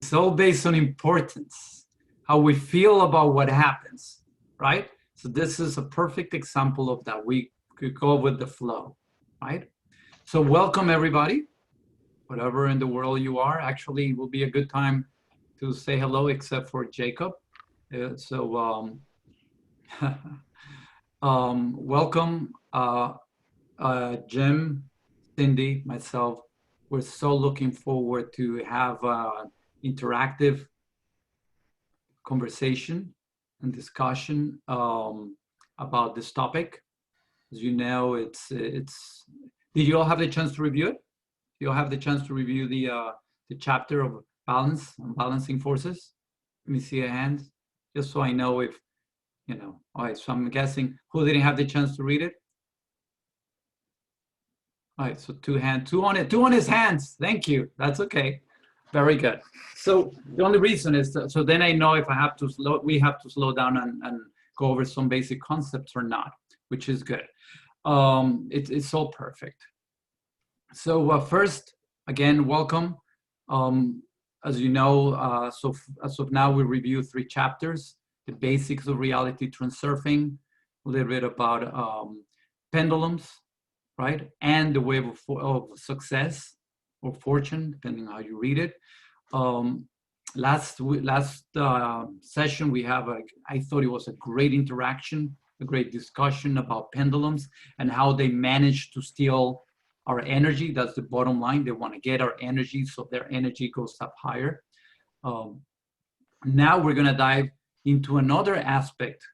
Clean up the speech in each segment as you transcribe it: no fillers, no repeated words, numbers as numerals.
It's all based on importance, how we feel about what happens, right? So this is a perfect example of that. We could go with the flow, right? So welcome everybody, whatever in the world you are. Actually, it will be a good time to say hello, except for Jacob. Welcome, Jim, Cindy, myself. We're so looking forward to have interactive conversation and discussion about this topic. As you know, it's. Did you all have the chance to review it? You all have the chance to review the chapter of balance and balancing forces. Let me see a hand, just so I know if you know. All right, so I'm guessing who didn't have the chance to read it. All right, so two on his hands. Thank you. That's okay. Very good. So the only reason is that, so then I know if I have to we have to slow down and go over some basic concepts or not, which is good. It's all perfect. So first, again, welcome. As you know, so as of now, we review 3 chapters: the basics of reality transurfing, a little bit about pendulums, right, and the wave of success or fortune, depending on how you read it. Last session we have I thought it was a great interaction, a great discussion about pendulums and how they manage to steal our energy. That's the bottom line. They want to get our energy, so their energy goes up higher. Now we're going to dive into another aspect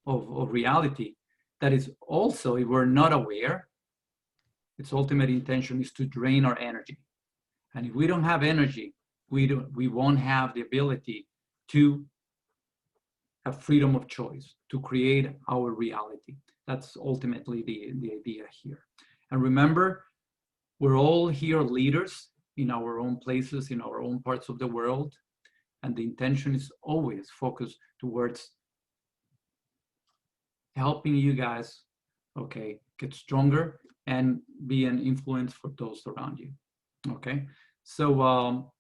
of reality that is also, if we're not aware, its ultimate intention is to drain our energy. And if we don't have energy, we won't have the ability to have freedom of choice, to create our reality. That's ultimately the idea here. And remember, we're all here leaders in our own places, in our own parts of the world. And the intention is always focused towards helping you guys, okay, get stronger and be an influence for those around you. Okay, so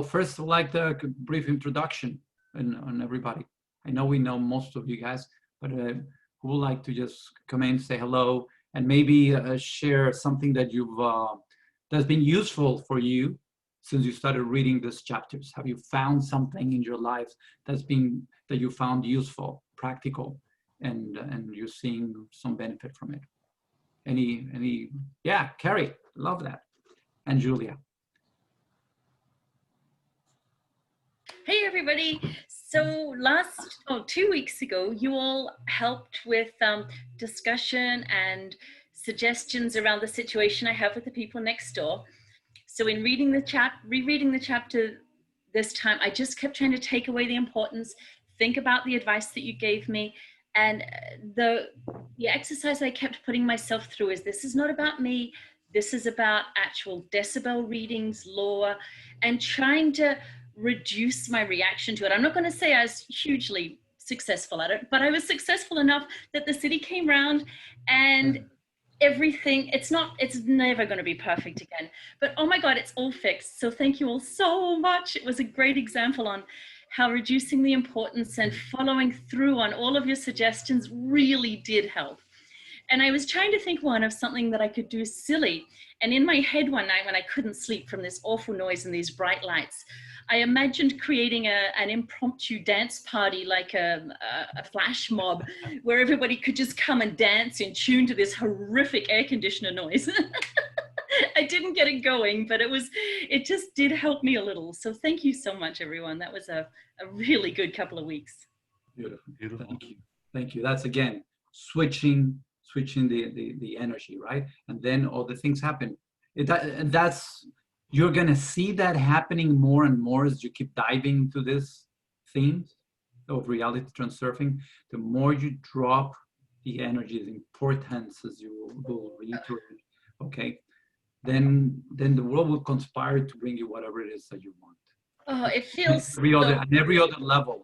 first I'd like a brief introduction on everybody. I know we know most of you guys, but who would like to just come in, say hello, and maybe share something that you've that's been useful for you since you started reading these chapters? Have you found something in your life that you found useful, practical, and you're seeing some benefit from it? Any? Yeah, Kerry, love that, and Julia. Hey everybody. So 2 weeks ago, you all helped with discussion and suggestions around the situation I have with the people next door. So in rereading the chapter this time, I just kept trying to take away the importance, think about the advice that you gave me. And the exercise I kept putting myself through is, this is not about me. This is about actual decibel readings, law, and trying to reduce my reaction to it. I'm not going to say I was hugely successful at it, but I was successful enough that the city came round and everything, it's never going to be perfect again, but oh my God, it's all fixed. So thank you all so much. It was a great example on how reducing the importance and following through on all of your suggestions really did help. And I was trying to think of something that I could do silly. And in my head one night when I couldn't sleep from this awful noise and these bright lights, I imagined creating an impromptu dance party, like a flash mob, where everybody could just come and dance in tune to this horrific air conditioner noise. I didn't get it going, but it just did help me a little. So thank you so much, everyone. That was a really good couple of weeks. Beautiful, beautiful. Thank you. That's, again, switching the energy, right? And then all the things happen. You're going to see that happening more and more as you keep diving into this themes of reality transurfing. The more you drop the energy, the importance, as you will reiterate, okay, then the world will conspire to bring you whatever it is that you want. Oh, it feels every other level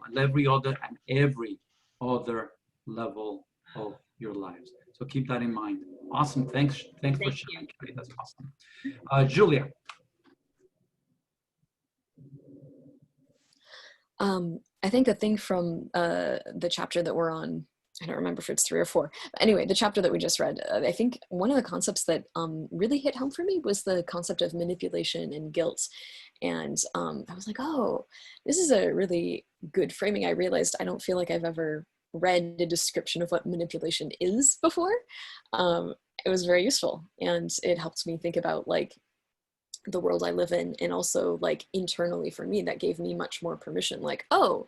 level of your lives. So keep that in mind. Awesome. Thanks for sharing, Kerry. That's awesome. Julia. I think the thing from the chapter that we're on, I don't remember if it's 3 or 4. But anyway, the chapter that we just read, I think one of the concepts that really hit home for me was the concept of manipulation and guilt. And I was like, oh, this is a really good framing. I realized I don't feel like I've ever read a description of what manipulation is before. It was very useful, and it helped me think about like the world I live in, and also like internally for me, that gave me much more permission. Like, oh,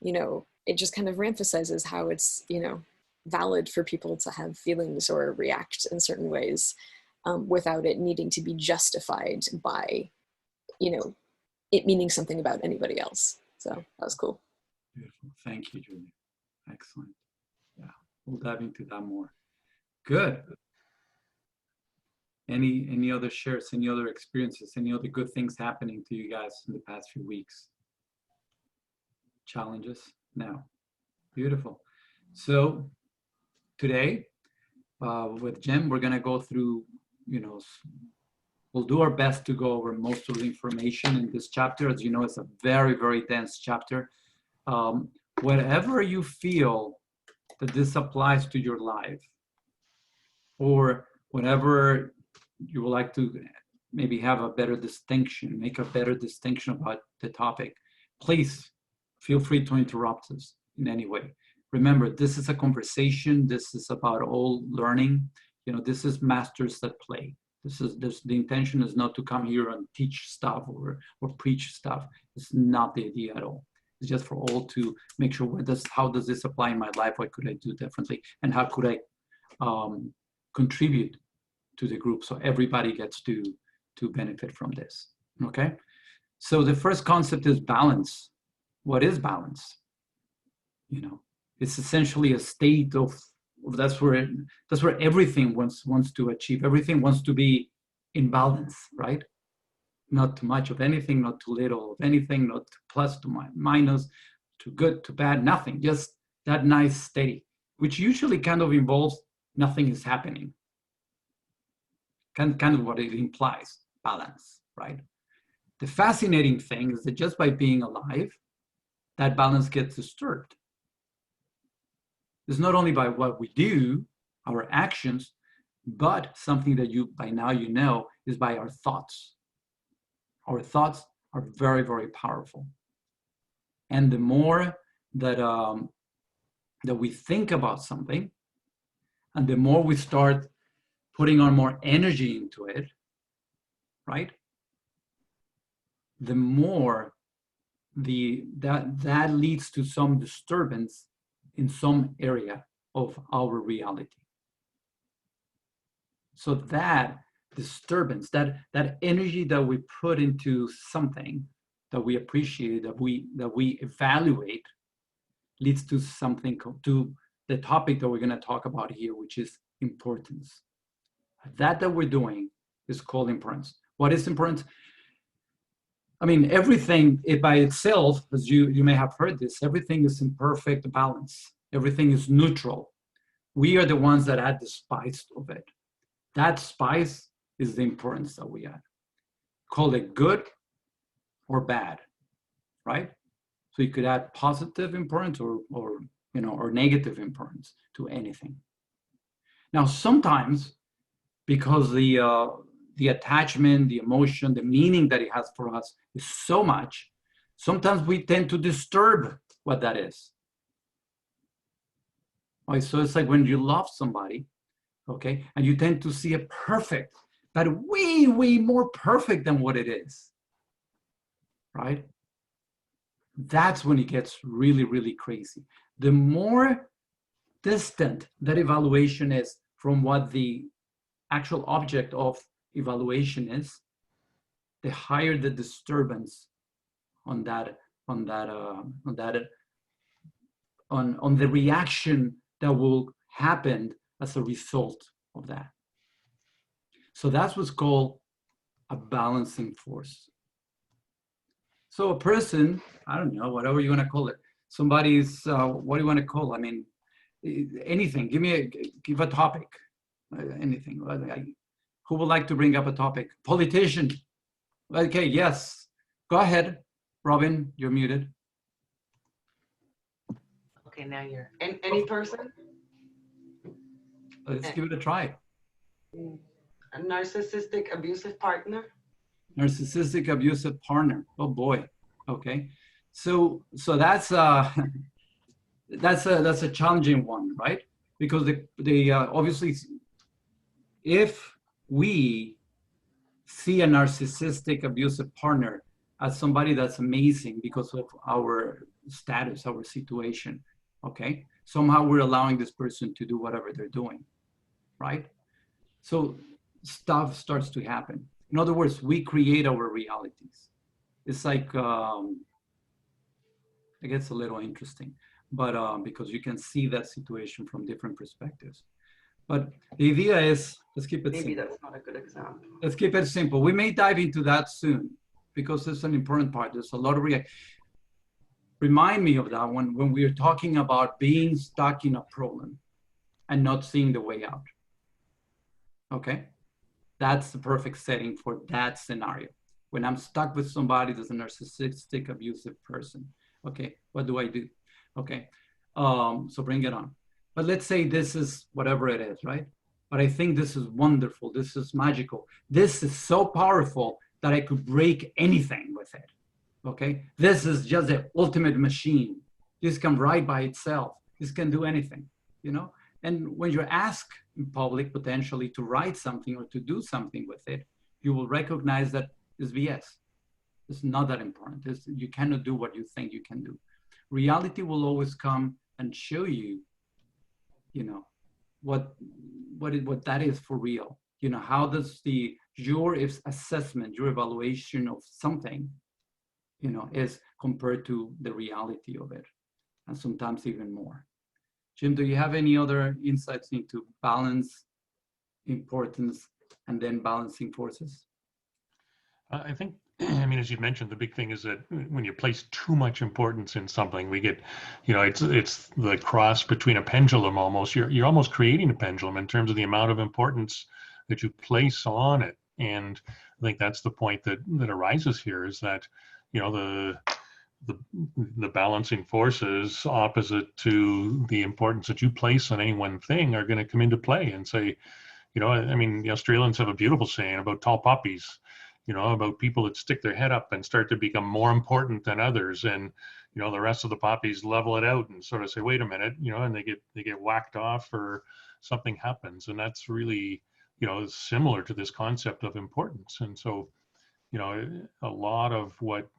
you know, it just kind of reemphasizes how it's, you know, valid for people to have feelings or react in certain ways without it needing to be justified by, you know, it meaning something about anybody else. So that was cool. Beautiful. Thank you, Julia. Excellent. Yeah, we'll dive into that more. Good. Any other shares, any other experiences, any other good things happening to you guys in the past few weeks? Challenges? No. Beautiful. So today with Jim, we're going to go through, you know, we'll do our best to go over most of the information in this chapter. As you know, it's a very, very dense chapter. Whatever you feel that this applies to your life, or whatever you would like to maybe have a better distinction, make a better distinction about the topic, please feel free to interrupt us in any way. Remember, this is a conversation. This is about all learning. You know, this is masters that play. The intention is not to come here and teach stuff or preach stuff. It's not the idea at all. It's just for all to make sure how does this apply in my life? What could I do differently? And how could I contribute to the group so everybody gets to benefit from this, okay? So the first concept is balance. What is balance? You know, it's essentially a state of, that's where everything wants to achieve. Everything wants to be in balance, right? Not too much of anything, not too little of anything, not too plus to minus, too good to bad, nothing. Just that nice steady, which usually kind of involves nothing is happening. Kind of what it implies, balance, right? The fascinating thing is that just by being alive, that balance gets disturbed. It's not only by what we do, our actions, but something that by now you know is by our thoughts. Our thoughts are very, very powerful. And the more that, that we think about something, and the more we start putting on more energy into it, right? The more that leads to some disturbance in some area of our reality. So that disturbance, that energy that we put into something that we appreciate, that we evaluate, leads to something, to the topic that we're going to talk about here, which is importance. That we're doing is called importance. What is importance? I mean, everything by itself, as you may have heard this, everything is in perfect balance. Everything is neutral. We are the ones that add the spice of it. That spice is the importance that we add. Call it good or bad, right? So you could add positive importance or negative importance to anything. Now, sometimes, because the attachment, the emotion, the meaning that it has for us is so much, sometimes we tend to disturb what that is. Right? So it's like when you love somebody, okay, and you tend to see it perfect, but way, way more perfect than what it is, right? That's when it gets really, really crazy. The more distant that evaluation is from what the actual object of evaluation is, the higher the disturbance on the reaction that will happen as a result of that. So that's what's called a balancing force. So a person, I don't know, whatever you want to call it, somebody's, what do you want to call it? I mean, anything. Give a topic, anything. Who would like to bring up a topic? Politician. Okay, yes. Go ahead, Robyn, you're muted. Okay, now you're any person. Let's give it a try. A narcissistic abusive partner. Narcissistic abusive partner. Oh boy. Okay. So that's that's a challenging one, right? Because the obviously, if we see a narcissistic abusive partner as somebody that's amazing because of our status, our situation, okay, somehow we're allowing this person to do whatever they're doing, right? So stuff starts to happen. In other words, we create our realities. It's like, it gets a little interesting, but because you can see that situation from different perspectives. But the idea is, let's keep it Maybe simple. that's not a good example. Let's keep it simple. We may dive into that soon because it's an important part. There's a lot of remind me of that one when we are talking about being stuck in a problem and not seeing the way out. Okay? That's the perfect setting for that scenario. When I'm stuck with somebody that's a narcissistic, abusive person. Okay, what do I do? Okay, so bring it on. But let's say this is whatever it is, right? But I think this is wonderful. This is magical. This is so powerful that I could break anything with it. Okay, this is just the ultimate machine. This can write by itself. This can do anything, you know? And when you're asked in public potentially to write something or to do something with it, you will recognize that it's BS. It's not that important. You cannot do what you think you can do. Reality will always come and show you, you know, what that is for real. You know, how does your assessment, your evaluation of something, you know, is compared to the reality of it, and sometimes even more. Jim, do you have any other insights into balance, importance, and then balancing forces? I think, I mean, as you mentioned, the big thing is that when you place too much importance in something, we get, you know, it's the cross between a pendulum almost. You're almost creating a pendulum in terms of the amount of importance that you place on it. And I think that's the point that arises here, is that, you know, the balancing forces opposite to the importance that you place on any one thing are going to come into play and say, you know, I mean, the Australians have a beautiful saying about tall poppies, you know, about people that stick their head up and start to become more important than others. And, you know, the rest of the poppies level it out and sort of say, wait a minute, you know, and they get whacked off or something happens. And that's really, you know, similar to this concept of importance. And so, you know, a lot of what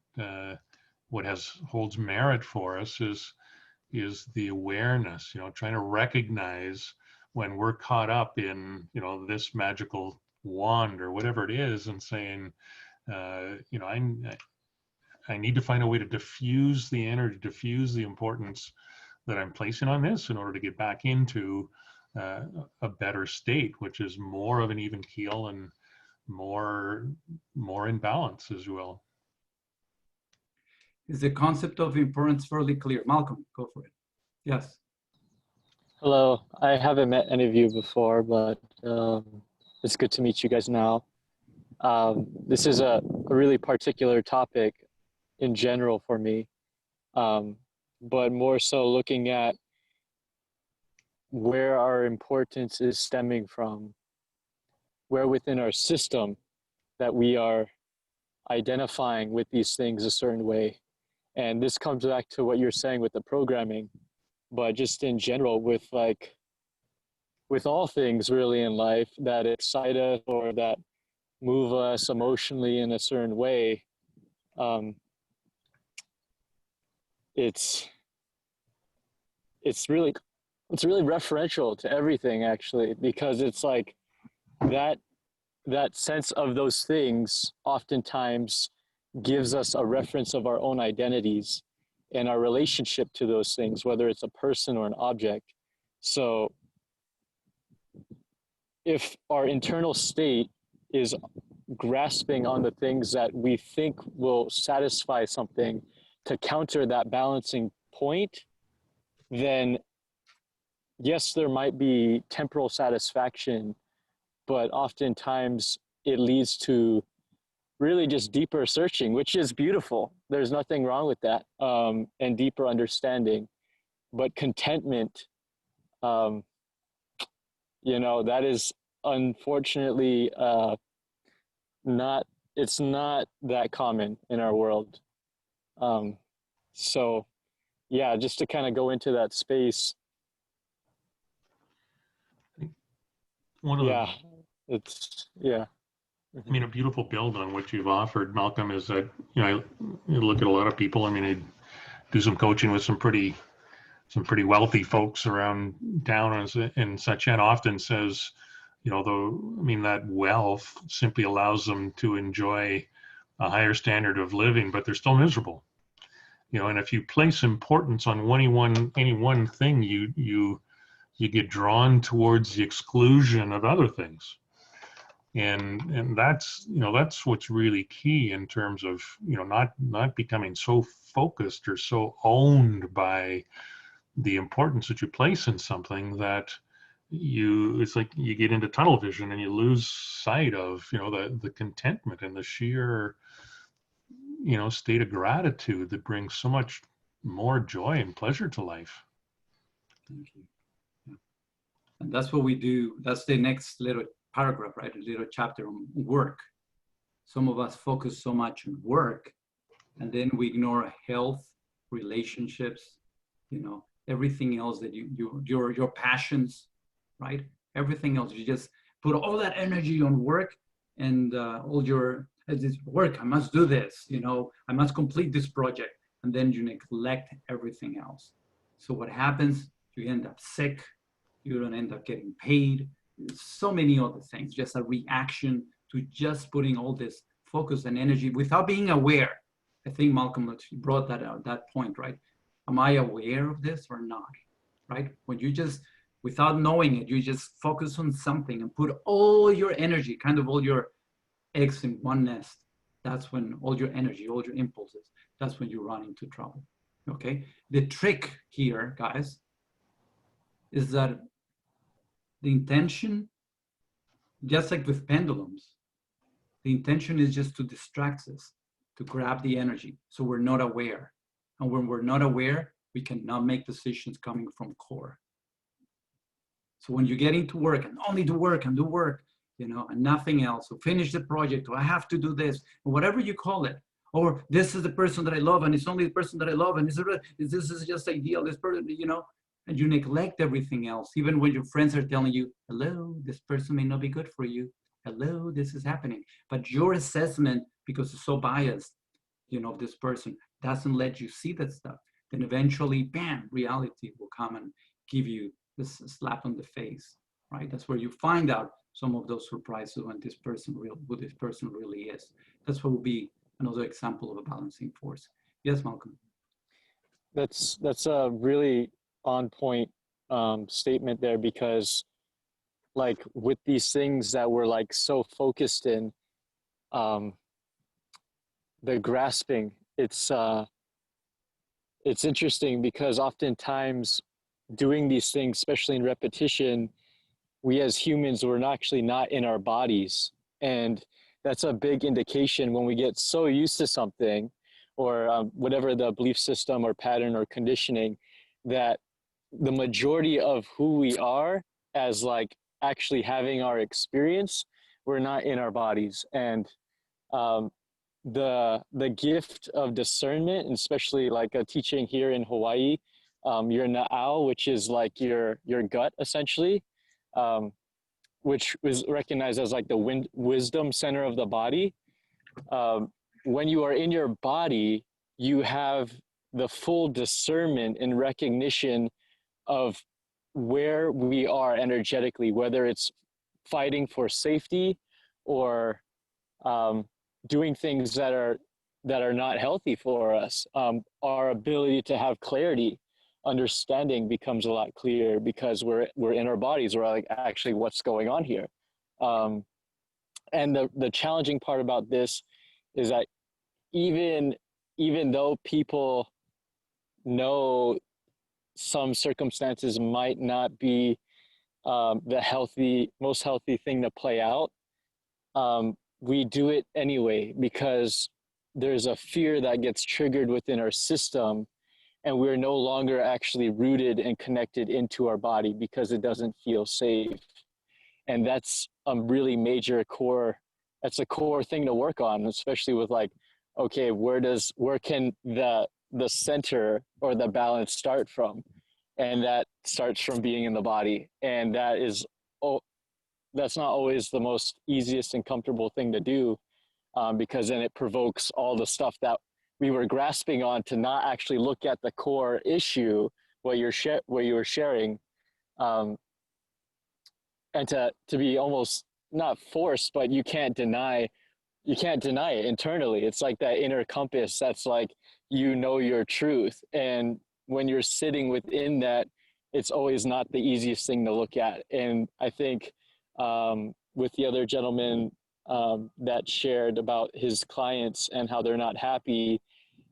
holds merit for us is the awareness, you know, trying to recognize when we're caught up in, you know, this magical wand or whatever it is, and saying, you know, I need to find a way to diffuse the energy, diffuse the importance that I'm placing on this in order to get back into a better state, which is more of an even keel and more in balance as well. Is the concept of importance fairly clear? Malcolm, go for it. Yes. Hello, I haven't met any of you before, but it's good to meet you guys now. This is a really particular topic in general for me, but more so looking at where our importance is stemming from, where within our system that we are identifying with these things a certain way. And this comes back to what you're saying with the programming, but just in general with all things really in life that excite us or that move us emotionally in a certain way. It's really referential to everything, actually, because it's like that sense of those things oftentimes gives us a reference of our own identities and our relationship to those things, whether it's a person or an object. So if our internal state is grasping on the things that we think will satisfy something to counter that balancing point, then yes, there might be temporal satisfaction, but oftentimes it leads to really just deeper searching, which is beautiful. There's nothing wrong with that, and deeper understanding. but contentment, you know, that is unfortunately not, it's not that common in our world. So yeah, just to kind of go into that space. One of Yeah, it's, yeah. I mean, a beautiful build on what you've offered, Malcolm, is that, you know, you look at a lot of people. I mean, I do some coaching with some pretty wealthy folks around town and such, and often says, you know, though, I mean, that wealth simply allows them to enjoy a higher standard of living, but they're still miserable. You know, and if you place importance on any one thing, you get drawn towards the exclusion of other things. And that's, you know, that's what's really key in terms of, you know, not becoming so focused or so owned by the importance that you place in something that it's like you get into tunnel vision and you lose sight of, you know, the contentment and the sheer, you know, state of gratitude that brings so much more joy and pleasure to life. Thank you. Yeah. And that's what we do. That's the next little paragraph, right? A little chapter on work. Some of us focus so much on work, and then we ignore health, relationships, you know, everything else that your passions, right? Everything else. You just put all that energy on work and all your this work. I must do this, you know, I must complete this project, and then you neglect everything else. So what happens? You end up sick. You don't end up getting paid. So many other things, just a reaction to just putting all this focus and energy without being aware. I think Malcolm brought that out, that point, right? Am I aware of this or not, right? When you just, without knowing it, you just focus on something and put all your energy, kind of all your eggs in one nest. That's when all your energy, all your impulses, that's when you run into trouble, okay? The trick here, guys, is that the intention, just like with pendulums, the intention is just to distract us, to grab the energy, so we're not aware. And when we're not aware, we cannot make decisions coming from core. So when you get into work and only do work and do work, you know, and nothing else, or finish the project, or I have to do this, or whatever you call it, or this is the person that I love, and it's only the person that I love, and this is just ideal, this person, you know, and you neglect everything else, even when your friends are telling you, hello, this person may not be good for you. Hello, this is happening. But your assessment, because it's so biased, you know, of this person, doesn't let you see that stuff. Then eventually, bam, reality will come and give you this slap on the face, right? That's where you find out some of those surprises when this person who this person really is. That's what will be another example of a balancing force. Yes, Malcolm. That's a really on point statement there, because like with these things that we're like so focused in, the grasping, it's interesting because oftentimes doing these things, especially in repetition, we as humans, we're actually not in our bodies. And that's a big indication when we get so used to something, or whatever the belief system or pattern or conditioning, that the majority of who we are as like actually having our experience, we're not in our bodies. And the gift of discernment, and especially like a teaching here in Hawaii, your na'au, which is like your gut essentially, which is recognized as like the wisdom center of the body. When you are in your body, you have the full discernment and recognition of where we are energetically, whether it's fighting for safety or doing things that are not healthy for us. Our ability to have clarity, understanding becomes a lot clearer because we're in our bodies. We're like, actually, what's going on here? And the challenging part about this is that even though people know some circumstances might not be the most healthy thing to play out, we do it anyway because there's a fear that gets triggered within our system, and we're no longer actually rooted and connected into our body because it doesn't feel safe. And that's a really major core, that's a core thing to work on, especially with like, okay, where can the center or the balance start from? And that starts from being in the body. And that is, that's not always the most easiest and comfortable thing to do, because then it provokes all the stuff that we were grasping on to not actually look at the core issue, what you were sharing, and to be almost not forced, but you can't deny it internally. It's like that inner compass that's like, you know, your truth. And when you're sitting within that, it's always not the easiest thing to look at. And I think with the other gentleman that shared about his clients and how they're not happy,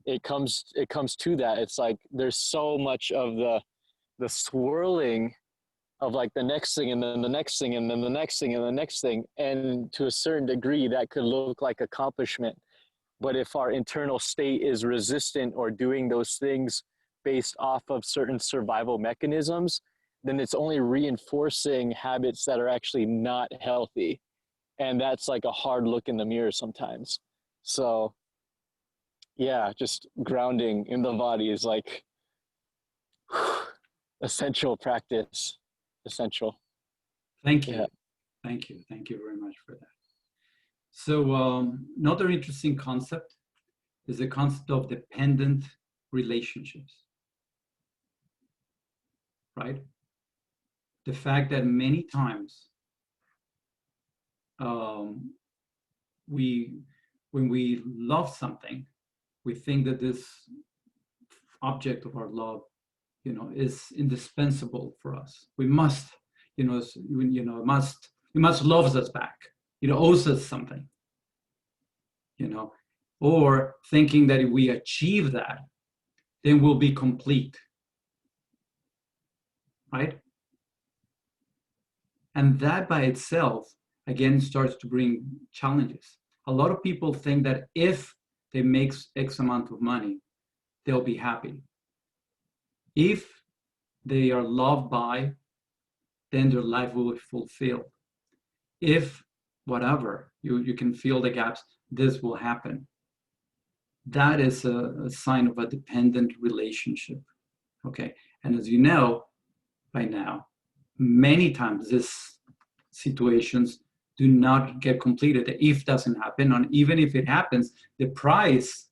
it comes to that. It's like there's so much of the swirling of like the next thing and then the next thing and then the next thing and the next thing. And to a certain degree, that could look like accomplishment. But if our internal state is resistant or doing those things based off of certain survival mechanisms, then it's only reinforcing habits that are actually not healthy. And that's like a hard look in the mirror sometimes. So yeah, just grounding in the body is like essential practice. Essential. Thank you. Yeah. Thank you. Thank you very much for that. So another interesting concept is the concept of dependent relationships, right? The fact that many times when we love something, we think that this object of our love, you know, is indispensable for us. We must, you must love us back. It owes us something, you know, or thinking that if we achieve that, then we'll be complete, right? And that by itself, again, starts to bring challenges. A lot of people think that if they make X amount of money, they'll be happy. If they are loved by, then their life will be fulfilled. If whatever, you can fill the gaps, this will happen. That is a sign of a dependent relationship, okay? And as you know by now, many times these situations do not get completed. The if doesn't happen, and even if it happens, the price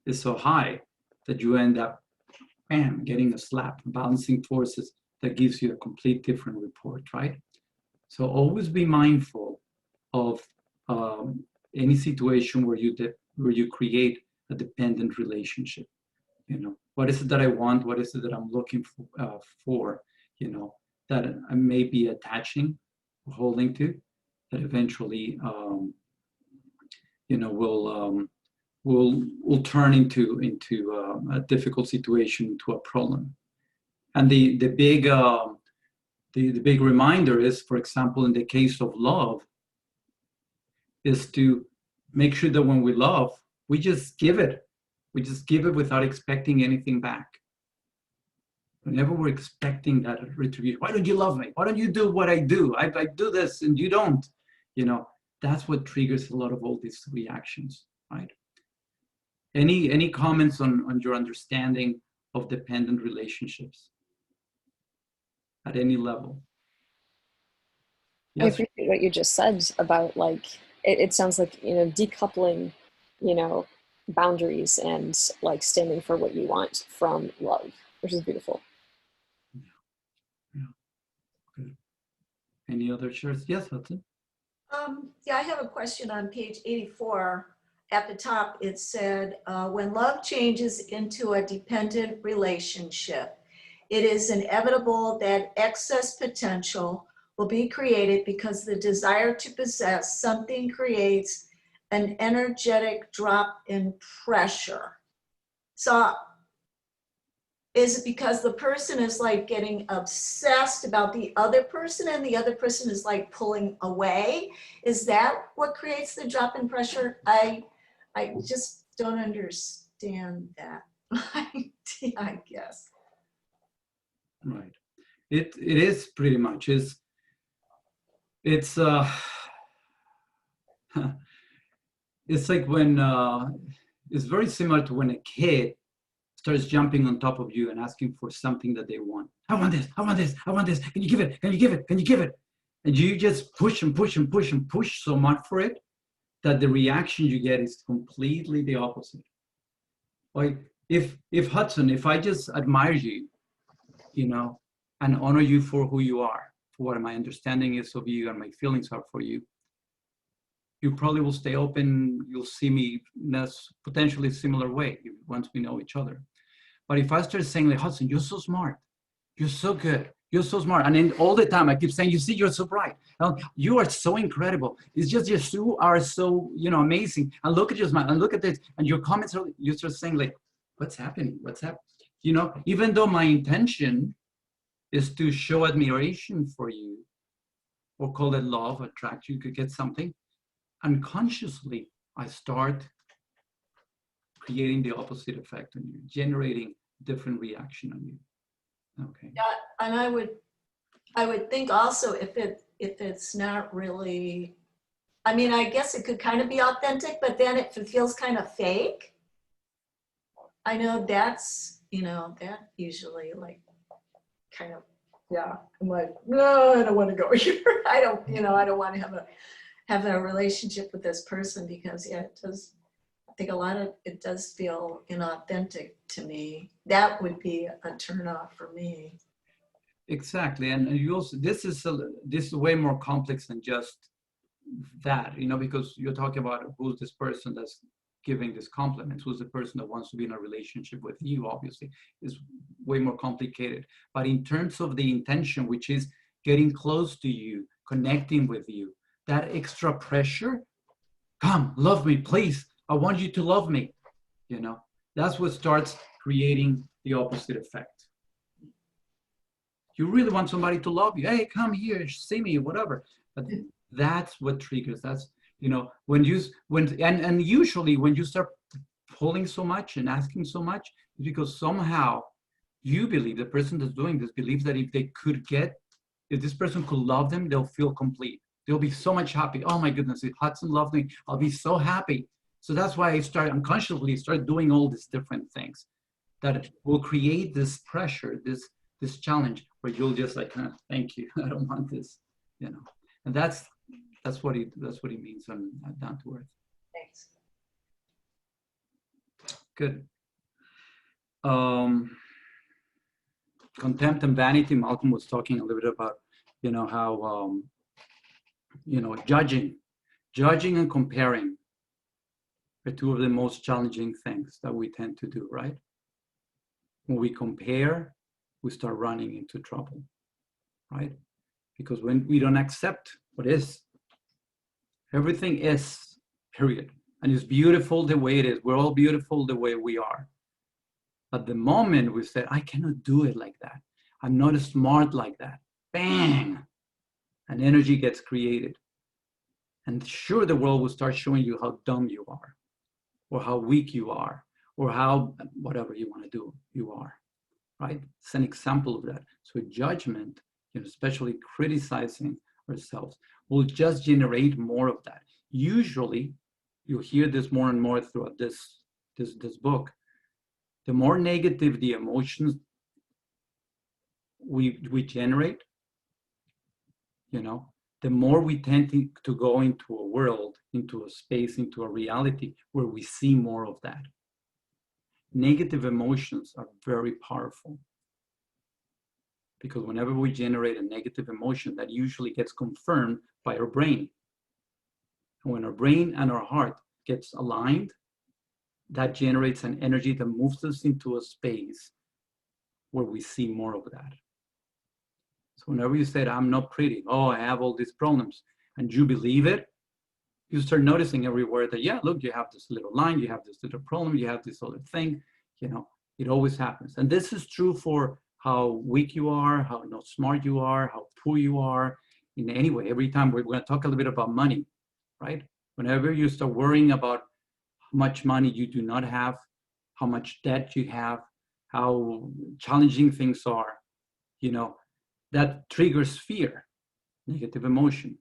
is so high that you end up, bam, getting a slap, balancing forces that gives you a complete different report, right? So always be mindful of any situation where you create a dependent relationship. You know, what is it that I want? What is it that I'm looking for? You know, that I may be attaching, holding to, that eventually, you know, will turn into a difficult situation, into a problem. And the big reminder is, for example, in the case of love, is to make sure that when we love, we just give it. We just give it without expecting anything back. Whenever we're expecting that retribution, why don't you love me? Why don't you do what I do? I do this and you don't. You know, that's what triggers a lot of all these reactions, right? Any comments on your understanding of dependent relationships at any level? I Yes. appreciate what you just said about, like, it sounds like, you know, decoupling, you know, boundaries and like standing for what you want from love, which is beautiful. Yeah. Good. Any other shares? Yes, Hudson. Yeah, I have a question on page 84. At the top, it said, when love changes into a dependent relationship, it is inevitable that excess potential will be created because the desire to possess something creates an energetic drop in pressure. So is it because the person is like getting obsessed about the other person and the other person is like pulling away? Is that what creates the drop in pressure? I just don't understand that. I guess. Right. It is pretty much it's it's like when it's very similar to when a kid starts jumping on top of you and asking for something that they want. I want this, I want this, I want this. Can you give it? Can you give it? Can you give it? And you just push and push and push and push so much for it that the reaction you get is completely the opposite. Like if Hudson, if I just admire you, you know, and honor you for who you are, for what my understanding is of you and my feelings are for you, you probably will stay open. You'll see me in a potentially similar way once we know each other. But if I start saying like, Hudson, you're so smart, you're so good, you're so smart, and then all the time I keep saying, you see, you're so bright, you are so incredible. It's just you are so, you know, amazing. And look at your smile, and look at this, and your comments are, you start saying like, what's happening? What's happening? You know, even though my intention is to show admiration for you, or call it love, attract you, could get something. Unconsciously, I start creating the opposite effect on you, generating different reaction on you. Okay. Yeah, and I would think also if it's not really, I mean, I guess it could kind of be authentic, but then it feels kind of fake. I know that's, you know, that usually like kind of, yeah, I'm like, no, I don't want to go here. I don't want to have a relationship with this person because, yeah, it does, I think a lot of it does feel inauthentic to me. That would be a turnoff for me. Exactly, and you also, this is way more complex than just that, you know, because you're talking about who's this person that's giving this compliment, who's the person that wants to be in a relationship with you, obviously, is way more complicated. But in terms of the intention, which is getting close to you, connecting with you, that extra pressure, come, love me, please. I want you to love me. You know, that's what starts creating the opposite effect. You really want somebody to love you. Hey, come here, see me, whatever. But that's what triggers. That's, you know, and usually when you start pulling so much and asking so much, it's because somehow you believe, the person that's doing this believes that if this person could love them, they'll feel complete. They'll be so much happy. Oh my goodness, if Hudson loved me, I'll be so happy. So that's why I unconsciously start doing all these different things that will create this pressure, this challenge where you'll just like, thank you, I don't want this, you know. And that's what he means on down to earth. Thanks. Good. Contempt and vanity. Malcolm was talking a little bit about, you know, how you know, judging and comparing are two of the most challenging things that we tend to do, right? When we compare, we start running into trouble, right? Because when we don't accept what is, everything is, period. And it's beautiful the way it is. We're all beautiful the way we are. But the moment we said, I cannot do it like that, I'm not smart like that, bang, an energy gets created. And sure, the world will start showing you how dumb you are, or how weak you are, or how, whatever you want to do, you are, right? It's an example of that. So judgment, you know, especially criticizing ourselves, will just generate more of that. Usually, you'll hear this more and more throughout this book. The more negative the emotions we generate, you know, the more we tend to go into a world, into a space, into a reality where we see more of that. Negative emotions are very powerful because whenever we generate a negative emotion, that usually gets confirmed by our brain. And when our brain and our heart gets aligned, that generates an energy that moves us into a space where we see more of that. So whenever you said, I'm not pretty, oh, I have all these problems, and you believe it, you start noticing everywhere that, yeah, look, you have this little line, you have this little problem, you have this other thing, you know, it always happens. And this is true for how weak you are, how not smart you are, how poor you are, in any way. Every time we're going to talk a little bit about money, right? Whenever you start worrying about how much money you do not have, how much debt you have, how challenging things are, you know, that triggers fear, negative emotion,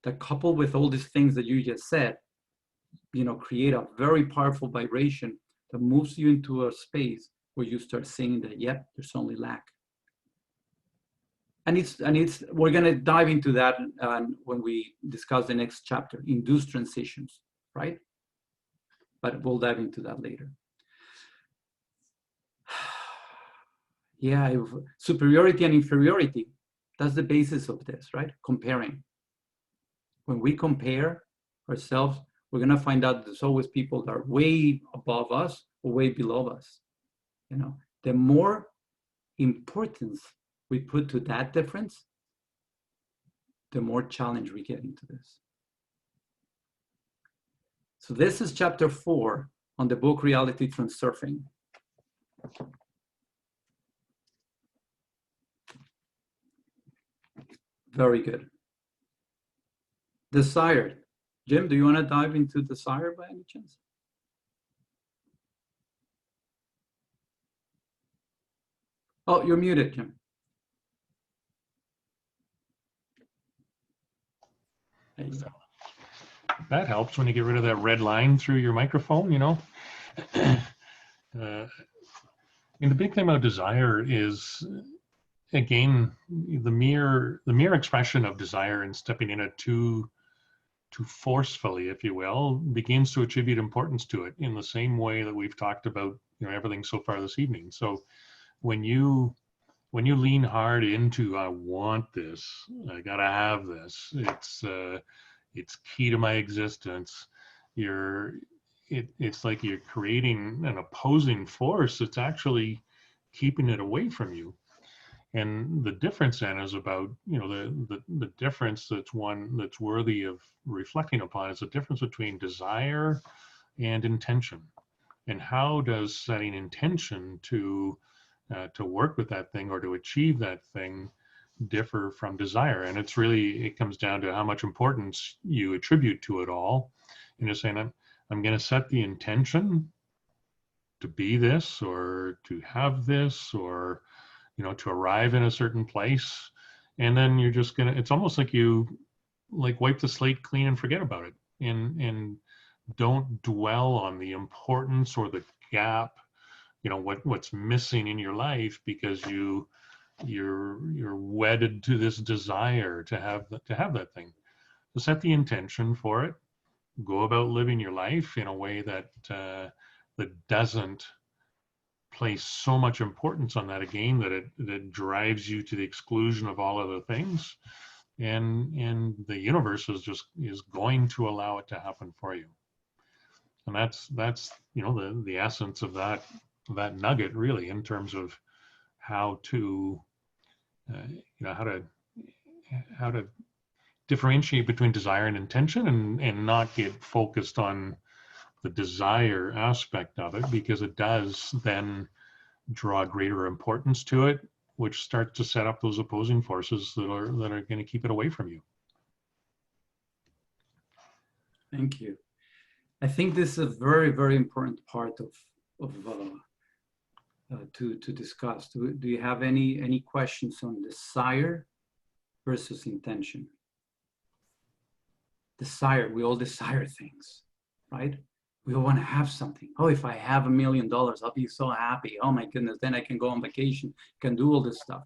that coupled with all these things that you just said, you know, create a very powerful vibration that moves you into a space where you start seeing that, yep, there's only lack. And we're going to dive into that when we discuss the next chapter, induced transitions, right? But we'll dive into that later. Yeah, superiority and inferiority, that's the basis of this, right? Comparing. When we compare ourselves, we're going to find out there's always people that are way above us or way below us. You know, the more importance we put to that difference, the more challenge we get into this. So this is chapter 4 on the book Reality Transfurfing. Very good. Desire. Jim, do you want to dive into desire by any chance? Oh, you're muted, Jim. That helps when you get rid of that red line through your microphone, you know. And the big thing about desire is, again, the mere expression of desire and stepping in it too forcefully, if you will, begins to attribute importance to it in the same way that we've talked about, you know, everything so far this evening. So when you lean hard into, I want this, I gotta have this, it's key to my existence, it's like you're creating an opposing force that's actually keeping it away from you. And the difference then is about, you know, the difference that's one that's worthy of reflecting upon is the difference between desire and intention. And how does setting intention to work with that thing or to achieve that thing differ from desire? And it's really, it comes down to how much importance you attribute to it all. And just saying, I'm going to set the intention to be this or to have this or, you know, to arrive in a certain place. And then you're just going to, it's almost like you like wipe the slate clean and forget about it. And don't dwell on the importance or the gap, you know, what's missing in your life because you're wedded to this desire to have that thing. So set the intention for it. Go about living your life in a way that that doesn't place so much importance on that again that it drives you to the exclusion of all other things, and the universe is going to allow it to happen for you. And that's you know the essence of that nugget really, in terms of how to you know how to differentiate between desire and intention and not get focused on the desire aspect of it, because it does then draw greater importance to it, which starts to set up those opposing forces that are going to keep it away from you. Thank you. I think this is a very, very important part to discuss. Do you have any questions on desire versus intention? Desire, we all desire things, right? We all want to have something. Oh, if I have $1 million, I'll be so happy. Oh my goodness, then I can go on vacation, can do all this stuff.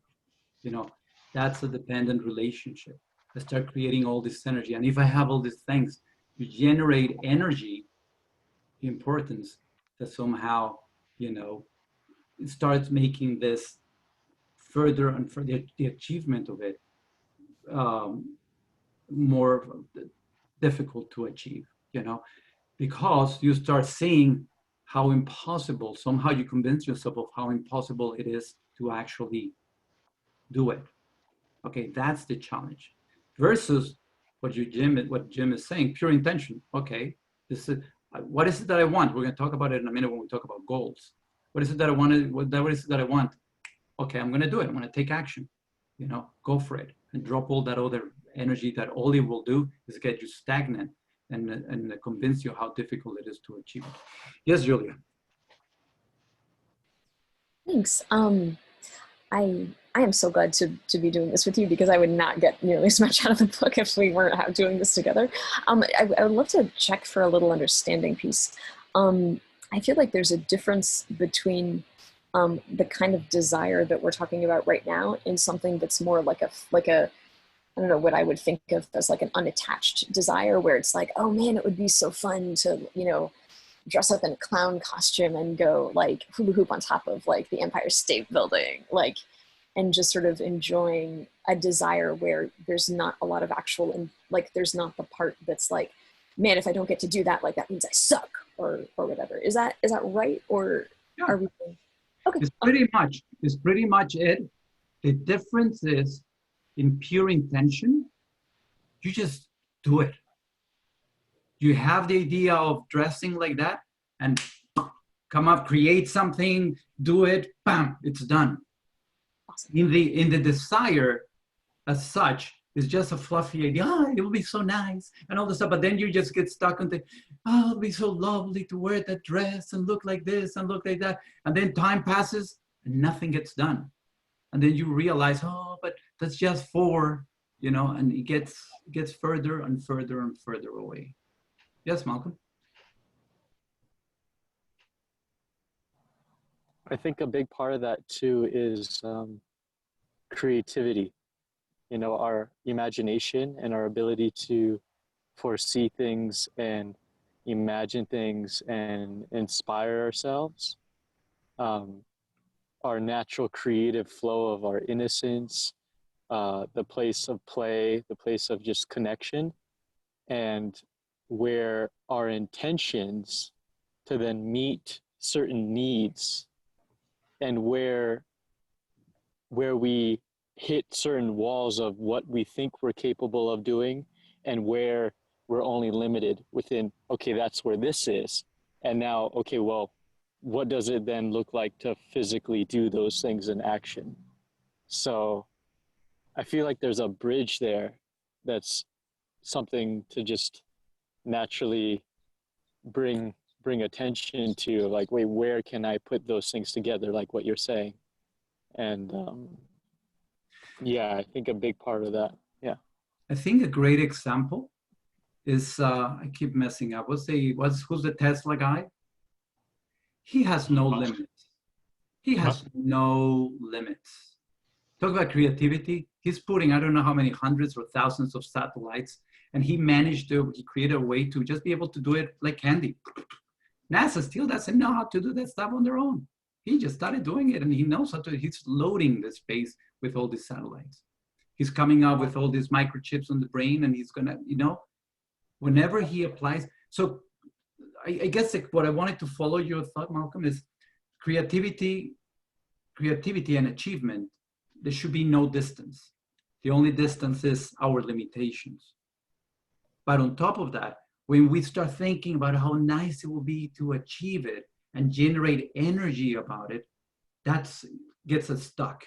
You know, that's a dependent relationship. I start creating all this energy. And if I have all these things, you generate energy, importance, that somehow, you know, it starts making this further and for the achievement of it more difficult to achieve, you know, because you start seeing how impossible, somehow you convince yourself of how impossible it is to actually do it. Okay, that's the challenge. Versus what Jim is saying, pure intention. Okay, this is what is it that I want? We're going to talk about it in a minute when we talk about goals. What is it that I want? What is it that I want? Okay, I'm going to do it. I'm going to take action. You know, go for it and drop all that other energy that all it will do is get you stagnant and convince you how difficult it is to achieve it. Yes, Julia. Thanks. I am so glad to be doing this with you, because I would not get nearly as much out of the book if we weren't doing this together. I would love to check for a little understanding piece. I feel like there's a difference between the kind of desire that we're talking about right now and something that's more like a I don't know, what I would think of as like an unattached desire, where it's like, oh man, it would be so fun to, you know, dress up in a clown costume and go like hula hoop on top of like the Empire State Building, like, and just sort of enjoying a desire where there's not a lot of actual, and like, there's not the part that's like, man, if I don't get to do that, like that means I suck, or whatever. Is that right? Or Yeah. are we? Okay. It's pretty much it. The difference is, in pure intention, you just do it. You have the idea of dressing like that and come up, create something, do it, bam, it's done. Awesome. In the desire as such, is just a fluffy idea. Oh, it will be so nice and all this stuff. But then you just get stuck on the, oh, it'll be so lovely to wear that dress and look like this and look like that. And then time passes and nothing gets done. And then you realize, oh, but that's just for, you know, and it gets further and further and further away. Yes, Malcolm? I think a big part of that too is creativity. You know, our imagination and our ability to foresee things and imagine things and inspire ourselves. Our natural creative flow of our innocence, the place of play, the place of just connection, and where our intentions to then meet certain needs, and where we hit certain walls of what we think we're capable of doing, and where we're only limited within, okay, that's where this is. And now, okay, well, what does it then look like to physically do those things in action? So I feel like there's a bridge there that's something to just naturally bring attention to, like, wait, where can I put those things together, like what you're saying? And yeah, I think a big part of that, yeah. I think a great example is, I keep messing up. Who's the Tesla guy? He has no limits. He has no limits. Talk about creativity. He's putting, I don't know how many hundreds or thousands of satellites, and he created a way to just be able to do it like candy. NASA still doesn't know how to do that stuff on their own. He just started doing it, and he knows how to. He's loading the space with all these satellites. He's coming up with all these microchips on the brain, and he's gonna, you know, whenever he applies. So I guess what I wanted to follow your thought, Malcolm, is creativity and achievement. There should be no distance. The only distance is our limitations. But on top of that, when we start thinking about how nice it will be to achieve it and generate energy about it, that gets us stuck.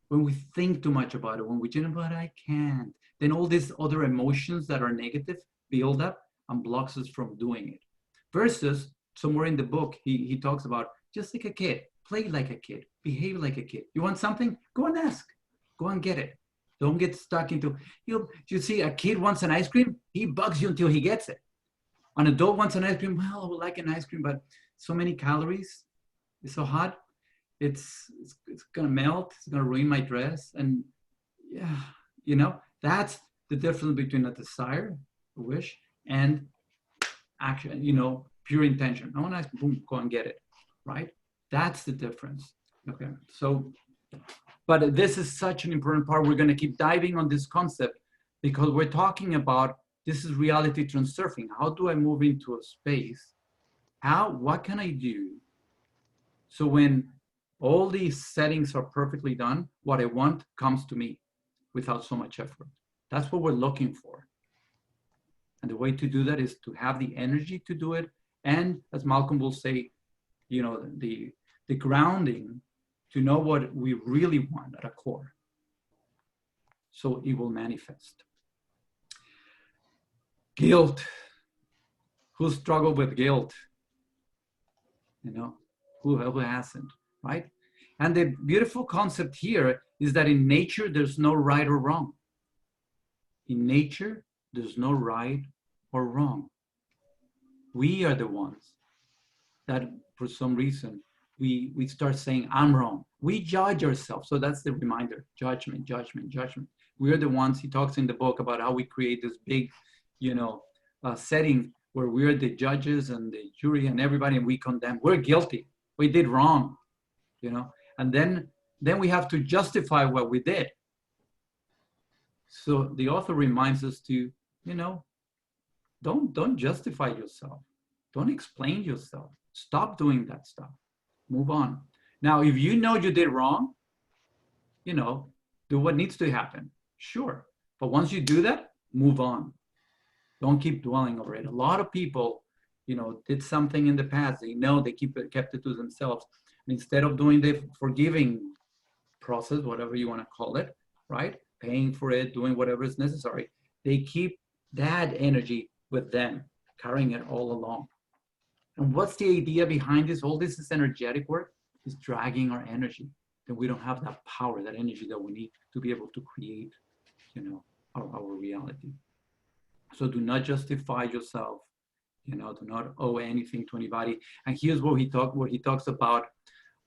When we think too much about it, when we generate, but I can't, then all these other emotions that are negative build up and blocks us from doing it. Versus, somewhere in the book, he talks about just like a kid, play like a kid, behave like a kid. You want something? Go and ask. Go and get it. Don't get stuck into, you see, a kid wants an ice cream, he bugs you until he gets it. An adult wants an ice cream, well, I would like an ice cream, but so many calories, it's so hot, it's gonna melt, it's gonna ruin my dress. And yeah, you know, that's the difference between a desire, a wish, and action, you know, pure intention. I want to, boom, go and get it, right? That's the difference. Okay, so, but this is such an important part. We're going to keep diving on this concept because we're talking about, this is reality transurfing. How do I move into a space? What can I do? So when all these settings are perfectly done, what I want comes to me without so much effort. That's what we're looking for. And the way to do that is to have the energy to do it. And as Malcolm will say, you know, the grounding to know what we really want at a core. So it will manifest. Guilt. Who struggled with guilt? You know, Who hasn't, right? And the beautiful concept here is that in nature, there's no right or wrong. In nature, there's no right or wrong. We are the ones that, for some reason, we start saying, I'm wrong. We judge ourselves. So that's the reminder, judgment, judgment, judgment. We're the ones, he talks in the book about how we create this big, setting where we're the judges and the jury and everybody, and we condemn. We're guilty. We did wrong, and then we have to justify what we did. So the author reminds us to, don't justify yourself. Don't explain yourself. Stop doing that stuff. Move on. Now, if you know you did wrong, do what needs to happen. Sure. But once you do that, move on. Don't keep dwelling over it. A lot of people, did something in the past. They know they kept it to themselves. And instead of doing the forgiving process, whatever you want to call it, right? Paying for it, doing whatever is necessary. They keep that energy with them, carrying it all along. And what's the idea behind this? All this is energetic work, is dragging our energy. Then we don't have that power, that energy that we need to be able to create, our reality. So do not justify yourself. Do not owe anything to anybody. And here's where he talks about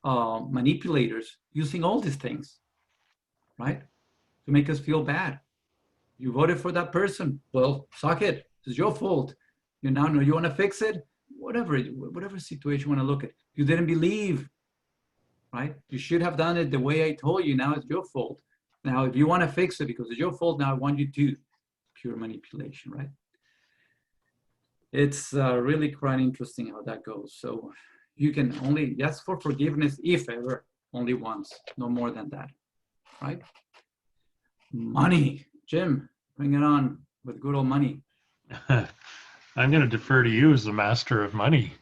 manipulators using all these things, right? To make us feel bad. You voted for that person. Well, suck it. It's your fault. You now know you want to fix it. Whatever situation you want to look at. You didn't believe, right? You should have done it the way I told you. Now it's your fault. Now, if you want to fix it because it's your fault, now I want you to. Pure manipulation, right? It's really quite interesting how that goes. So you can only ask for forgiveness, if ever, only once, no more than that, right? Money. Jim, bring it on with good old money. I'm going to defer to you as the master of money.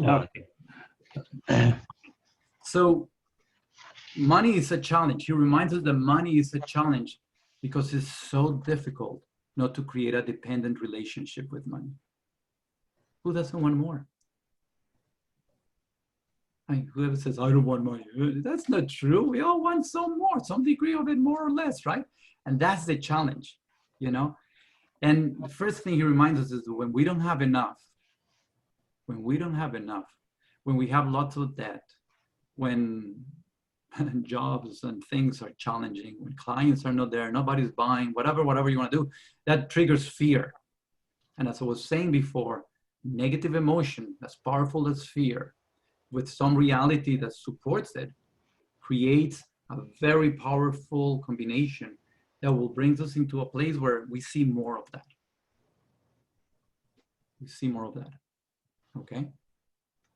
Okay. So money is a challenge. He reminds us that money is a challenge because it's so difficult not to create a dependent relationship with money. Who doesn't want more? Whoever says, I don't want money, that's not true. We all want some more, some degree of it, more or less, right? And that's the challenge, And the first thing he reminds us is that when we don't have enough, when we have lots of debt, when jobs and things are challenging, when clients are not there, nobody's buying, whatever you want to do, that triggers fear. And as I was saying before, negative emotion, as powerful as fear, with some reality that supports it, creates a very powerful combination that will bring us into a place where we see more of that. We see more of that, okay?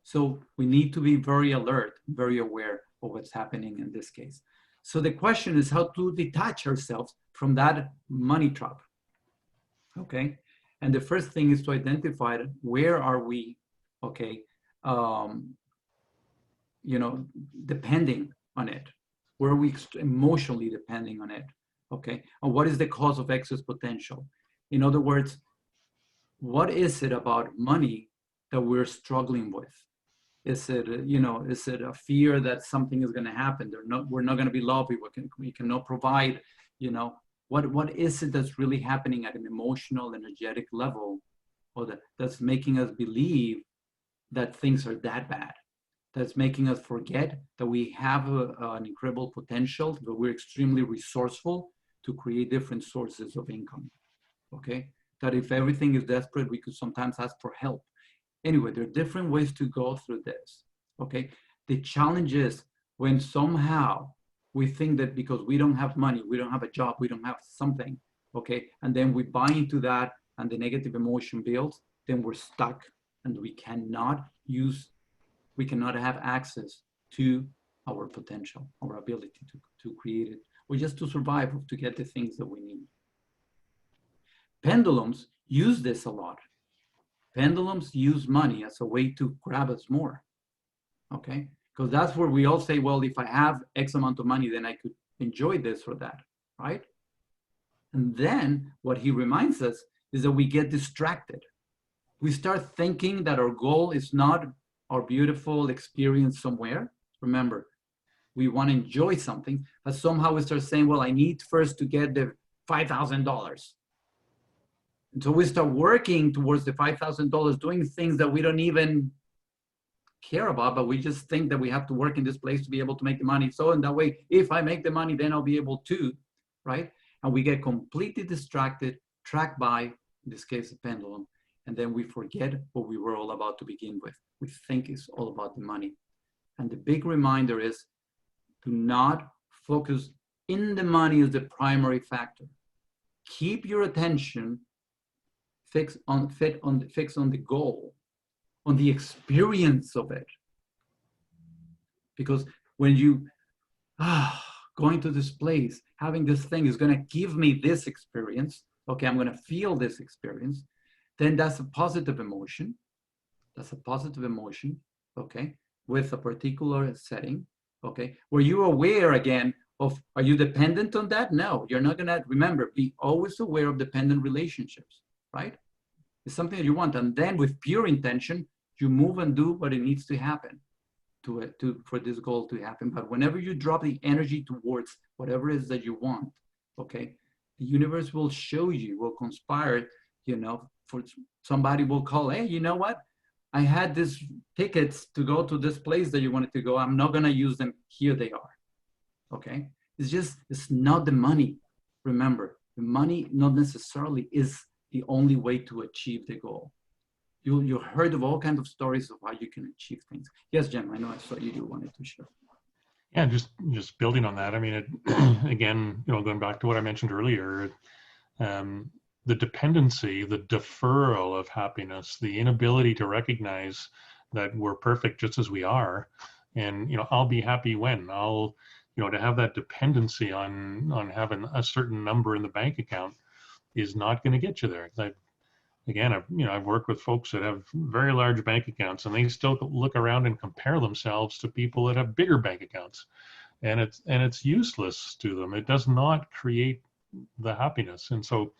So we need to be very alert, very aware of what's happening in this case. So the question is how to detach ourselves from that money trap, okay? And the first thing is to identify where are we, okay, depending on it. Where are we emotionally depending on it, okay? And what is the cause of excess potential? In other words, what is it about money that we're struggling with? Is it, is it a fear that something is going to happen? We're not going to be loved. We cannot provide, what is it that's really happening at an emotional, energetic level, or that's making us believe that things are that bad? That's making us forget that we have an incredible potential, that we're extremely resourceful to create different sources of income, okay? That if everything is desperate, we could sometimes ask for help. Anyway, there are different ways to go through this, okay? The challenge is when somehow we think that because we don't have money, we don't have a job, we don't have something, okay? And then we buy into that and the negative emotion builds, then we're stuck and we cannot have access to our potential, our ability to create it, or just to survive, or to get the things that we need. Pendulums use this a lot. Pendulums use money as a way to grab us more, okay? Because that's where we all say, well, if I have X amount of money, then I could enjoy this or that, right? And then what he reminds us is that we get distracted. We start thinking that our goal is not our beautiful experience somewhere, remember, we want to enjoy something, but somehow we start saying, well, I need first to get the $5,000. And so we start working towards the $5,000, doing things that we don't even care about, but we just think that we have to work in this place to be able to make the money. So in that way, if I make the money, then I'll be able to, right? And we get completely distracted, tracked by, in this case, a pendulum, and then we forget what we were all about to begin with. We think it's all about the money. And the big reminder is, do not focus in the money as the primary factor. Keep your attention fixed on the goal, on the experience of it. Because when you going to this place, having this thing is going to give me this experience. Okay, I'm going to feel this experience. Then that's a positive emotion. That's a positive emotion. Okay, with a particular setting. Okay, were you aware again of, are you dependent on that? No, you're not going to. Remember, be always aware of dependent relationships, right? It's something that you want. And then with pure intention, you move and do what it needs to happen for this goal to happen. But whenever you drop the energy towards whatever it is that you want, okay, the universe will show you, will conspire, you know, for somebody will call, hey, you know what? I had these tickets to go to this place that you wanted to go. I'm not going to use them. Here they are. Okay. It's not the money. Remember, the money not necessarily is the only way to achieve the goal. You heard of all kinds of stories of how you can achieve things. Yes, Jim, I know I saw you wanted to share. Yeah, just building on that. I mean, again, you know, going back to what I mentioned earlier, the dependency, the deferral of happiness, the inability to recognize that we're perfect just as we are, and you know, I'll be happy when to have that dependency on having a certain number in the bank account is not going to get you there. I've worked with folks that have very large bank accounts, and they still look around and compare themselves to people that have bigger bank accounts, and it's useless to them. It does not create the happiness. And so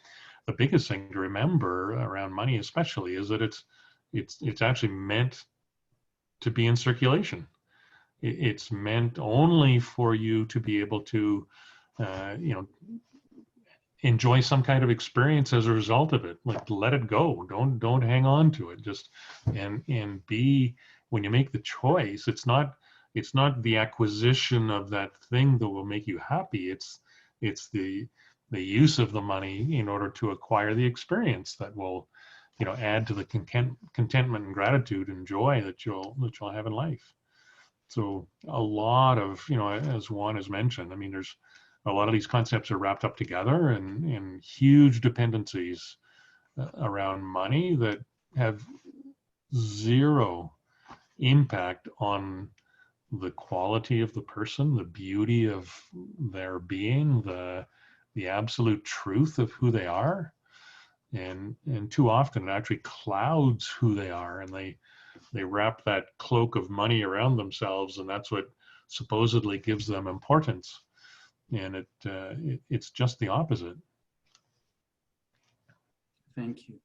the biggest thing to remember around money especially is that it's actually meant to be in circulation. It's meant only for you to be able to enjoy some kind of experience as a result of it. Like, let it go. Don't hang on to it. Just and be, when you make the choice, it's not the acquisition of that thing that will make you happy. It's the use of the money in order to acquire the experience that will, you know, add to the contentment and gratitude and joy that you'll have in life. So a lot of, you know, as Juan has mentioned, I mean, there's a lot of these concepts are wrapped up together in huge dependencies around money that have zero impact on the quality of the person, the beauty of their being, the absolute truth of who they are. And too often it actually clouds who they are, and they wrap that cloak of money around themselves, and that's what supposedly gives them importance. And it's just the opposite. Thank you.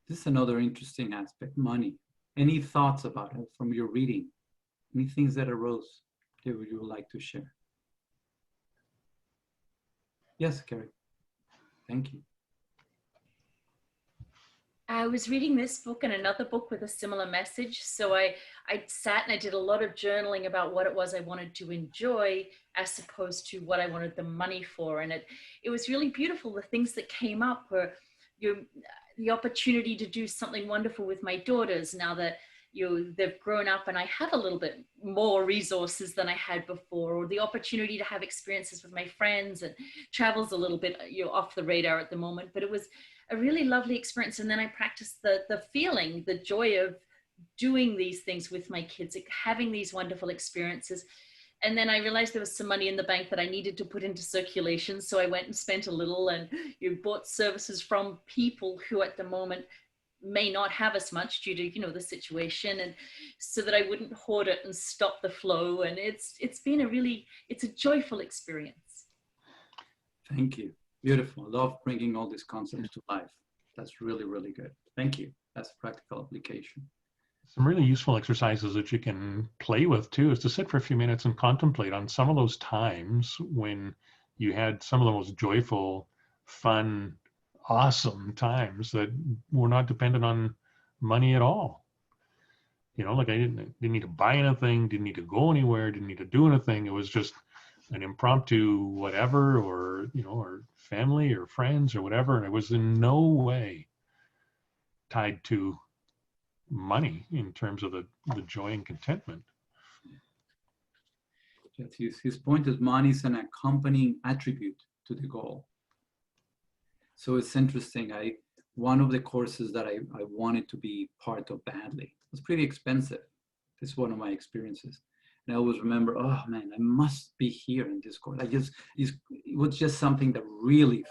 This is another interesting aspect, money. Any thoughts about it from your reading? Any things that arose that you would like to share? Yes, Kerry. Thank you. I was reading this book and another book with a similar message. So I sat and I did a lot of journaling about what it was I wanted to enjoy as opposed to what I wanted the money for. And it was really beautiful. The things that came up were the opportunity to do something wonderful with my daughters now that they've grown up and I have a little bit more resources than I had before, or the opportunity to have experiences with my friends, and travel's a little bit off the radar at the moment, but it was a really lovely experience. And then I practiced the feeling, the joy of doing these things with my kids, like having these wonderful experiences. And then I realized there was some money in the bank that I needed to put into circulation. So I went and spent a little and bought services from people who at the moment may not have as much due to, the situation, and so that I wouldn't hoard it and stop the flow. And it's been it's a joyful experience. Thank you. Beautiful. Love bringing all these concepts to life. That's really, really good. Thank you. That's practical application. Some really useful exercises that you can play with too is to sit for a few minutes and contemplate on some of those times when you had some of the most joyful, fun, awesome times that were not dependent on money at all. You know, like I didn't need to buy anything, didn't need to go anywhere, didn't need to do anything. It was just an impromptu whatever, or, you know, or family or friends or whatever. And it was in no way tied to money in terms of the joy and contentment. His point is money is an accompanying attribute to the goal. So it's interesting. One of the courses that I wanted to be part of badly was pretty expensive. This is one of my experiences. And I always remember, oh man, I must be here in this course. It was just something that really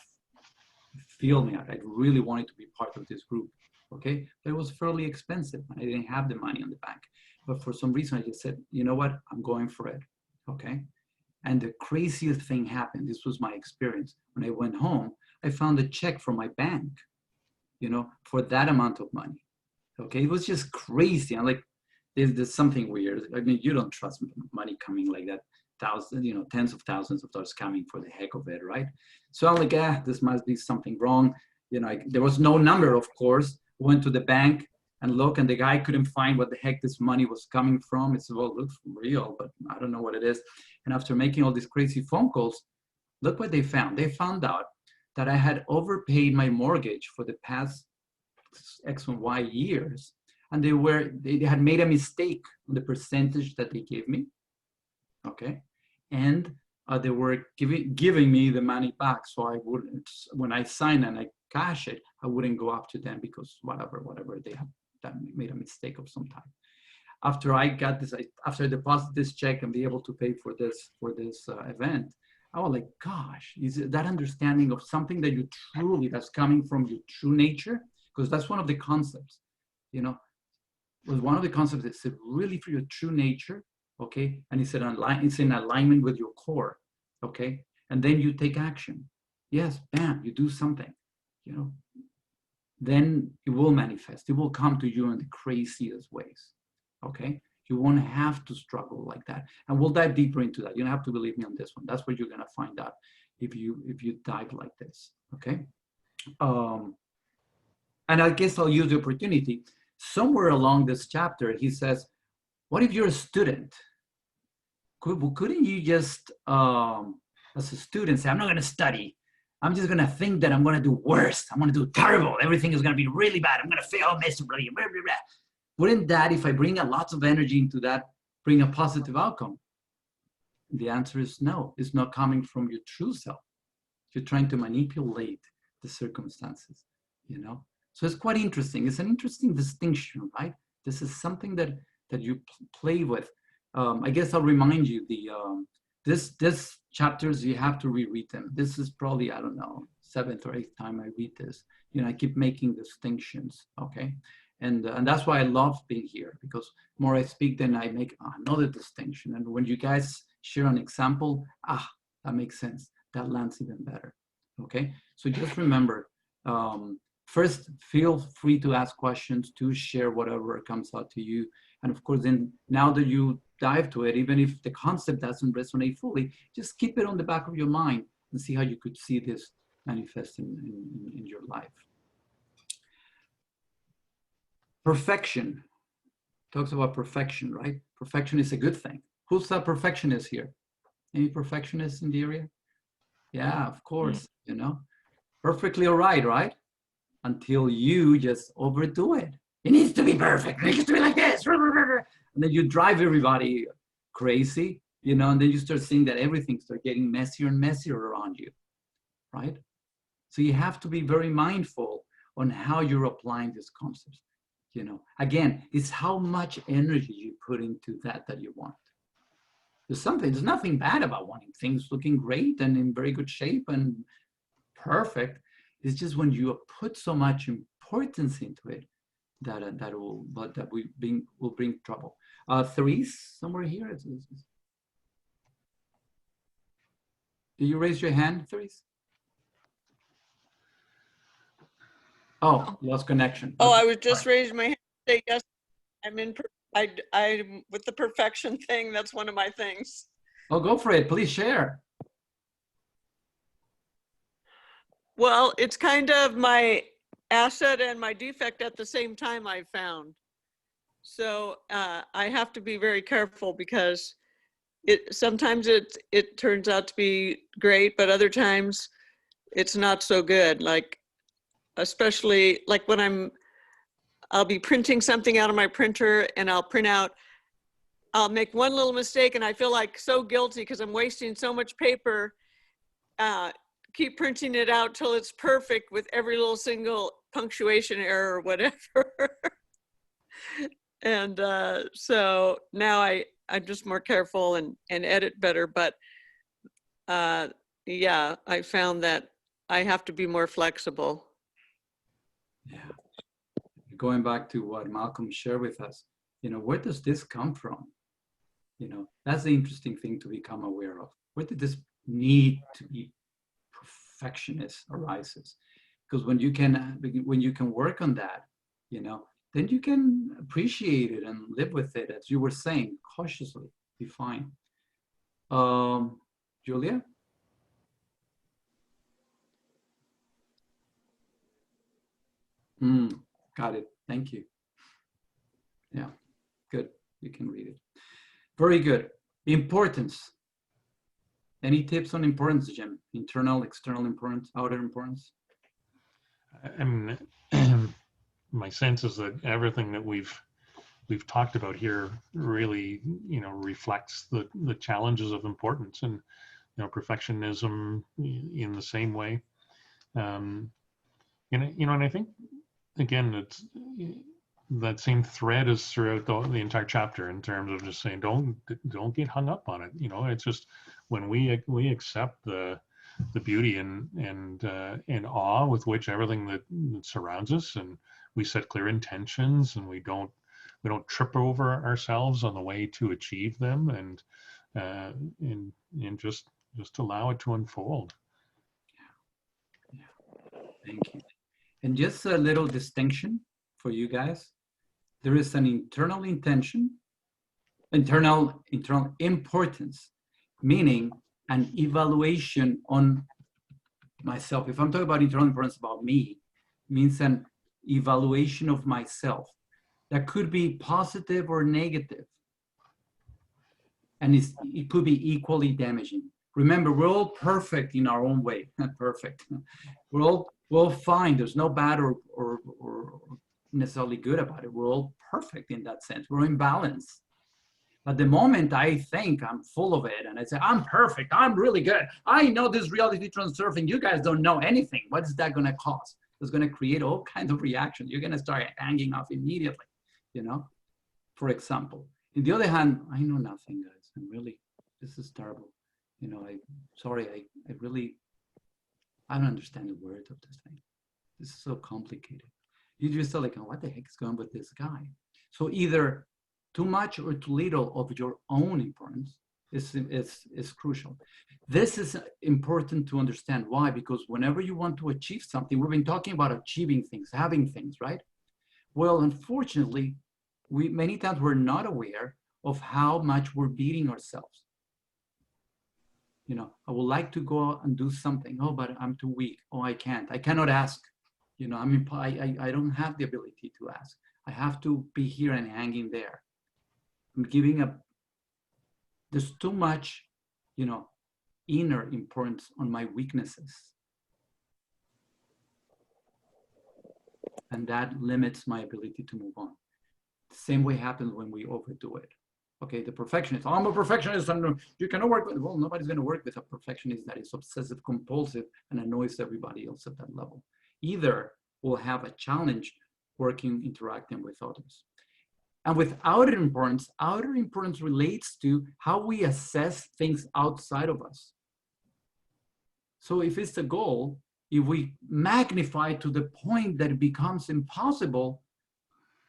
filled me out. I really wanted to be part of this group. Okay, but it was fairly expensive. I didn't have the money on the bank, but for some reason I just said, you know what, I'm going for it. Okay, and the craziest thing happened. This was my experience. When I went home, I found a check from my bank, you know, for that amount of money. Okay, it was just crazy. I'm like, there's something weird. I mean, you don't trust money coming like that, tens of thousands of dollars coming for the heck of it, right? So I'm like, this must be something wrong. You know, there was no number, of course. Went to the bank and look, and the guy couldn't find what the heck this money was coming from. It said, well, it looks real, but I don't know what it is. And after making all these crazy phone calls, look what they found. They found out that I had overpaid my mortgage for the past X and Y years. And they had made a mistake on the percentage that they gave me. Okay. And they were giving me the money back. So I wouldn't, when I sign and I cash it, I wouldn't go up to them because whatever they have made a mistake of some type. After I got this, after I deposited this check and be able to pay for this event, I was like, gosh, is it that understanding of something that you truly, that's coming from your true nature? Because that's one of the concepts, you know, was one of the concepts that said really for your true nature, okay? And it's in alignment with your core, okay? And then you take action. Yes, bam, you do something, you know, then it will manifest. It will come to you in the craziest ways, okay? You won't have to struggle like that. And we'll dive deeper into that. You don't have to believe me on this one. That's what you're gonna find out if you dive like this, okay? And I guess I'll use the opportunity. Somewhere along this chapter, he says, what if you're a student? Couldn't you just, as a student, say, I'm not gonna study. I'm just gonna think that I'm gonna do worse. I'm gonna do terrible. Everything is gonna be really bad. I'm gonna fail miserably, blah, blah, blah. Wouldn't that, if I bring a lots of energy into that, bring a positive outcome? The answer is no. It's not coming from your true self. You're trying to manipulate the circumstances, you know? So it's quite interesting. It's an interesting distinction, right? This is something that you play with. I guess I'll remind you, this chapters, you have to reread them. This is probably, I don't know, 7th or 8th time I read this. You know, I keep making distinctions, okay? And that's why I love being here, because more I speak, then I make another distinction. And when you guys share an example, that makes sense. That lands even better, okay? So just remember, first, feel free to ask questions, to share whatever comes out to you. And of course, then now that you dive to it, even if the concept doesn't resonate fully, just keep it on the back of your mind and see how you could see this manifest in your life. Perfection. Talks about perfection, right? Perfection is a good thing. Who's that perfectionist here? Any perfectionists in the area? Yeah, of course, you know. Perfectly all right, right? Until you just overdo it. It needs to be perfect. It needs to be like this. And then you drive everybody crazy, you know, and then you start seeing that everything starts getting messier and messier around you, right? So you have to be very mindful on how you're applying these concepts. You know, again, it's how much energy you put into that you want. There's nothing bad about wanting things looking great and in very good shape and perfect. It's just when you put so much importance into it that will bring trouble. Therese, somewhere here. Do you raise your hand, Therese? Oh, lost connection. Oh, Okay. I was just raising my hand to say yes. I'm with the perfection thing. That's one of my things. Oh, go for it. Please share. Well, it's kind of my asset and my defect at the same time, I've found. So I have to be very careful because sometimes it turns out to be great, but other times it's not so good. Like, especially like when I'll be printing something out of my printer and I'll make one little mistake and I feel like so guilty because I'm wasting so much paper. Keep printing it out till it's perfect with every little single punctuation error or whatever. And so now I'm just more careful and edit better. But yeah, I found that I have to be more flexible. Yeah. Going back to what Malcolm shared with us, where does this come from? That's the interesting thing to become aware of. Where did this need to be perfectionist arises? Because when you can work on that, then you can appreciate it and live with it, as you were saying, cautiously, be fine. Julia? Got it. Thank you. Yeah, good. You can read it. Very good. Importance. Any tips on importance, Jim? Internal, external importance, outer importance? I mean, my sense is that everything that we've talked about here really, reflects the challenges of importance, and perfectionism in the same way. And I think again, it's that same thread is throughout the entire chapter in terms of just saying don't get hung up on it. It's just when we accept the beauty and awe with which everything that surrounds us, and we set clear intentions, and we don't trip over ourselves on the way to achieve them, and just allow it to unfold. Yeah. Thank you. And just a little distinction for you guys. There is an internal intention, internal importance, meaning an evaluation on myself. If I'm talking about internal importance about me, it means an evaluation of myself. That could be positive or negative. And it could be equally damaging. Remember, we're all perfect in our own way. Not perfect. We're all fine. There's no bad or necessarily good about it. We're all perfect in that sense. We're in balance. But the moment I think I'm full of it and I say, I'm perfect, I'm really good, I know this reality transfurfing, you guys don't know anything. What is that going to cause? It's going to create all kinds of reactions. You're going to start hanging off immediately, for example. On the other hand, I know nothing, guys. This is terrible. I don't understand the word of this thing. This is so complicated. You just are like, oh, what the heck is going on with this guy? So either too much or too little of your own importance is crucial. This is important to understand. Why? Because whenever you want to achieve something, we've been talking about achieving things, having things, right? Well, unfortunately, many times we're not aware of how much we're beating ourselves. I would like to go out and do something. Oh, but I'm too weak. Oh, I can't. I cannot ask. I don't have the ability to ask. I have to be here and hanging there. I'm giving up. There's too much, inner importance on my weaknesses. And that limits my ability to move on. The same way happens when we overdo it. Okay, the perfectionist. I'm a perfectionist. You cannot work with. Well, nobody's going to work with a perfectionist that is obsessive compulsive and annoys everybody else at that level. Either we'll have a challenge interacting with others. And with outer importance relates to how we assess things outside of us. So if it's a goal, if we magnify to the point that it becomes impossible,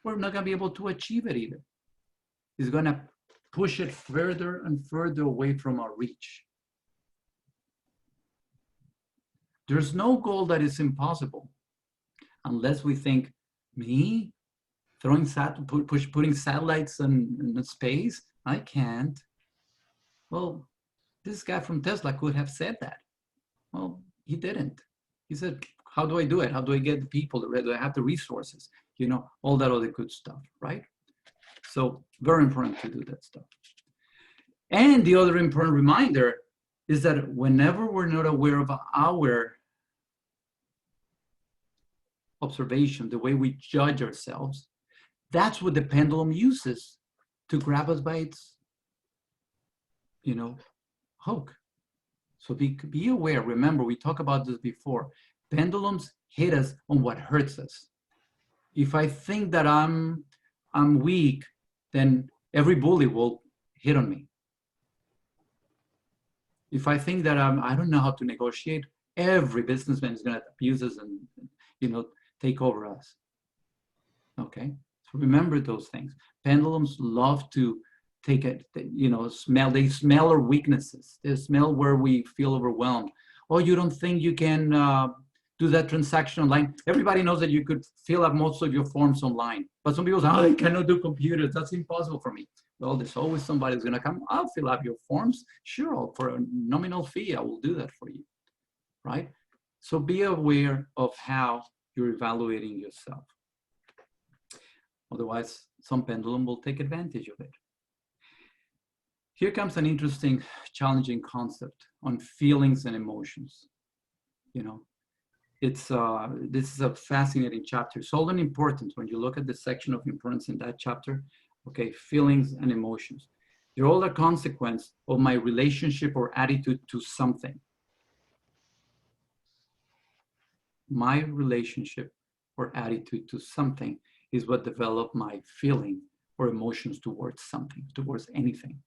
we're not going to be able to achieve it either. It's going to push it further and further away from our reach. There's no goal that is impossible unless we think, me? putting satellites in space? I can't. Well, this guy from Tesla could have said that. Well, he didn't. He said, how do I do it? How do I get the people? Do I have the resources? You know, all that other good stuff, right? So very important to do that stuff. And the other important reminder is that whenever we're not aware of our observation, the way we judge ourselves, that's what the pendulum uses to grab us by its, you know, hook. So be aware. Remember, we talked about this before. Pendulums hit us on what hurts us. If I think that I'm weak, then every bully will hit on me. If I think that I don't know how to negotiate, every businessman is going to abuse us and, you know, take over us. Okay, so remember those things. Pendulums love to take it, you know, they smell our weaknesses. They smell where we feel overwhelmed. Oh, you don't think you can do that transaction online? Everybody knows that you could fill up most of your forms online. But some people say, oh, I cannot do computers. That's impossible for me. Well, there's always somebody who's going to come. I'll fill up your forms. Sure, for a nominal fee, I will do that for you, right? So be aware of how you're evaluating yourself. Otherwise, some pendulum will take advantage of it. Here comes an interesting, challenging concept on feelings and emotions. You know, this is a fascinating chapter. It's all an importance when you look at the section of importance in that chapter. Okay, feelings and emotions. They're all a consequence of my relationship or attitude to something. My relationship or attitude to something is what developed my feeling or emotions towards something, towards anything.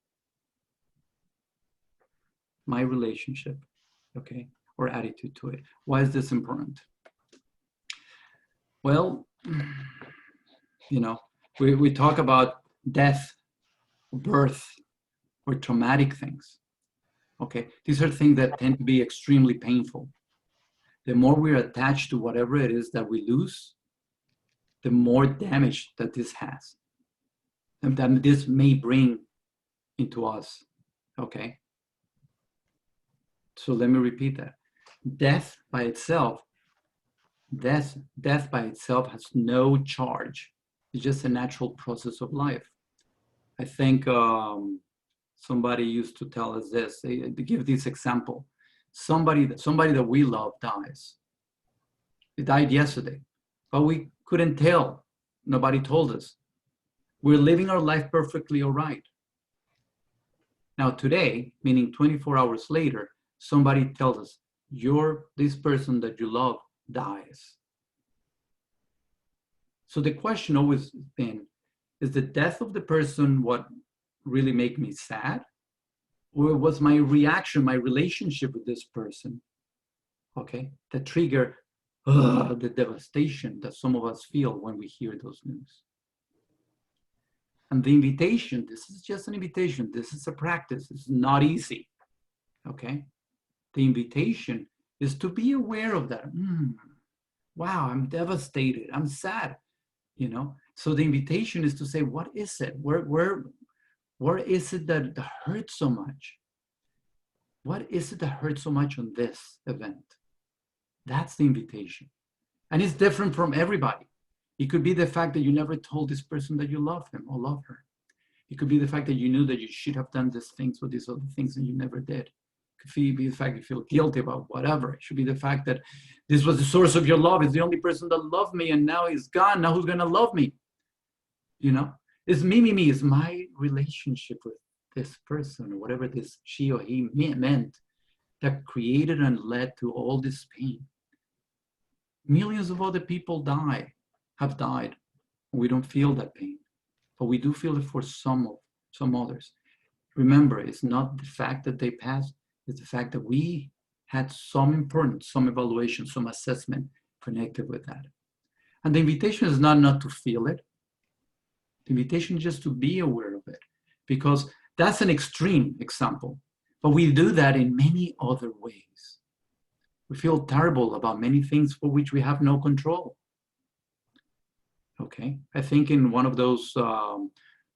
My relationship, okay, or attitude to it. Why is this important? Well, you know, we talk about death, birth, or traumatic things. Okay, these are things that tend to be extremely painful. The more we're attached to whatever it is that we lose, the more damage that this has, and that this may bring into us. Okay. So let me repeat that. Death by itself has no charge. It's just a natural process of life. I think somebody used to tell us this. They give this example. Somebody that we love dies. They died yesterday, but we couldn't tell. Nobody told us. We're living our life perfectly all right. Now today, meaning 24 hours later, somebody tells us, this person that you love dies. So the question always been, is the death of the person what really make me sad? Or was my reaction, my relationship with this person, okay, that trigger the devastation that some of us feel when we hear those news? And the invitation, this is just an invitation. This is a practice. It's not easy, okay? The invitation is to be aware of that. Wow, I'm devastated. I'm sad, you know? So the invitation is to say, what is it? Where is it that hurts so much? What is it that hurts so much on this event? That's the invitation. And it's different from everybody. It could be the fact that you never told this person that you love him or love her. It could be the fact that you knew that you should have done these things or these other things and you never did. It could be the fact that you feel guilty about whatever. It should be the fact that this was the source of your love. It's the only person that loved me and now he's gone. Now who's gonna love me? You know, it's me. It's my relationship with this person or whatever this she or he meant that created and led to all this pain. Millions of other people have died. We don't feel that pain, but we do feel it for some others. Remember, it's not the fact that they passed, it's the fact that we had some importance, some evaluation, some assessment connected with that. And the invitation is not to feel it. The invitation is just to be aware of it, because that's an extreme example, but we do that in many other ways. We feel terrible about many things for which we have no control. Okay, I think in one of those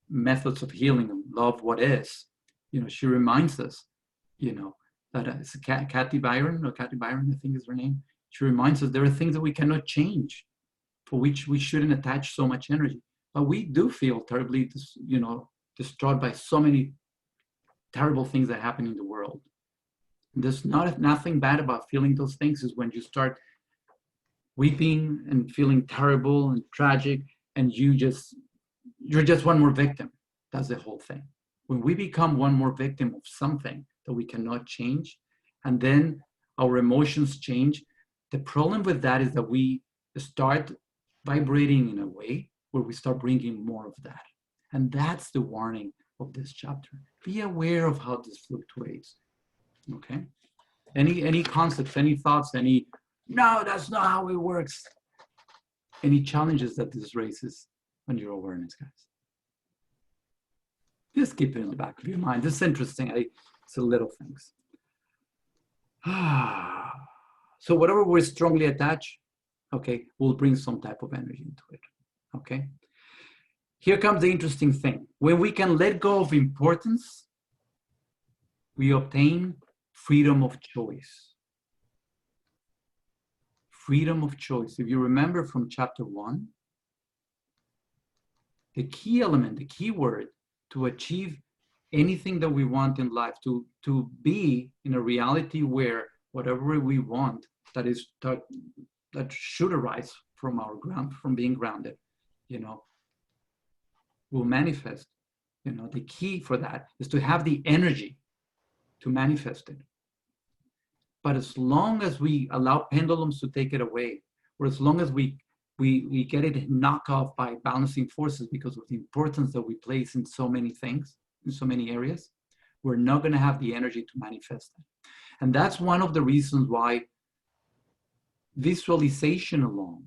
methods of healing, Love What Is, you know, she reminds us, you know, that it's Kathy Byron, I think is her name. She reminds us there are things that we cannot change, for which we shouldn't attach so much energy. But we do feel terribly, you know, distraught by so many terrible things that happen in the world. There's nothing bad about feeling those things. Is when you start weeping and feeling terrible and tragic, and you're just one more victim. That's the whole thing. When we become one more victim of something that we cannot change, and then our emotions change, the problem with that is that we start vibrating in a way where we start bringing more of that. And that's the warning of this chapter. Be aware of how this fluctuates. Okay? Any concepts, any thoughts, no, that's not how it works. Any challenges that this raises on your awareness, guys? Just keep it in the back of your mind. This is interesting. It's the little things. So whatever we're strongly attached, okay, will bring some type of energy into it. Okay? Here comes the interesting thing. When we can let go of importance, we obtain freedom of choice. Freedom of choice. If you remember from chapter 1, the key element, the key word to achieve anything that we want in life, to be in a reality where whatever we want, that should arise from our ground, from being grounded, you know, will manifest. You know, the key for that is to have the energy to manifest it. But as long as we allow pendulums to take it away, or as long as we get it knocked off by balancing forces because of the importance that we place in so many things, in so many areas, we're not going to have the energy to manifest it. And that's one of the reasons why visualization alone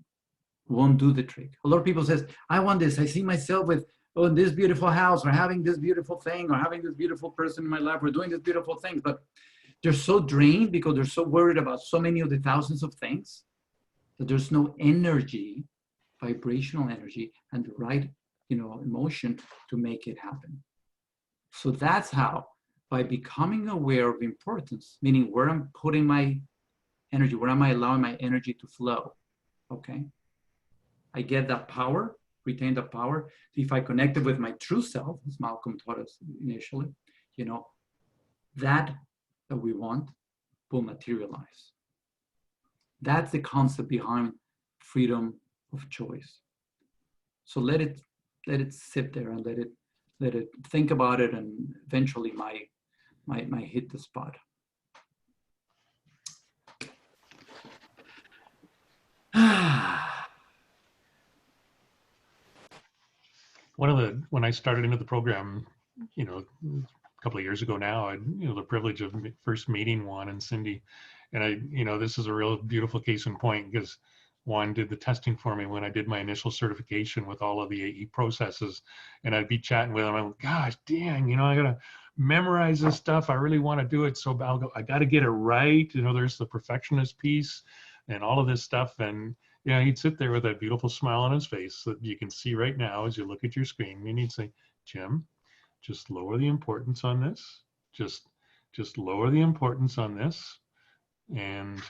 won't do the trick. A lot of people says, I want this. I see myself with this beautiful house, or having this beautiful thing, or having this beautiful person in my life, or doing this beautiful thing. But they're so drained because they're so worried about so many of the thousands of things that there's no energy, vibrational energy, and the right, you know, emotion to make it happen. So that's how, by becoming aware of importance, meaning where I'm putting my energy, where am I allowing my energy to flow, okay? I get that power, retain that power. If I connected with my true self, as Malcolm taught us initially, you know, that we want will materialize. That's the concept behind freedom of choice. So let it sit there and let it think about it, and eventually might hit the spot. When I started into the program, you know, a couple of years ago now, I, you know, the privilege of first meeting Juan and Cindy, and you know, this is a real beautiful case in point, because Juan did the testing for me when I did my initial certification with all of the AE processes, and I'd be chatting with him. I'm like, gosh, dang, you know, I gotta memorize this stuff. I really want to do it, so I got to get it right. You know, there's the perfectionist piece and all of this stuff, and yeah, he'd sit there with that beautiful smile on his face that you can see right now as you look at your screen, and he'd say, Jim, just lower the importance on this. Just lower the importance on this. And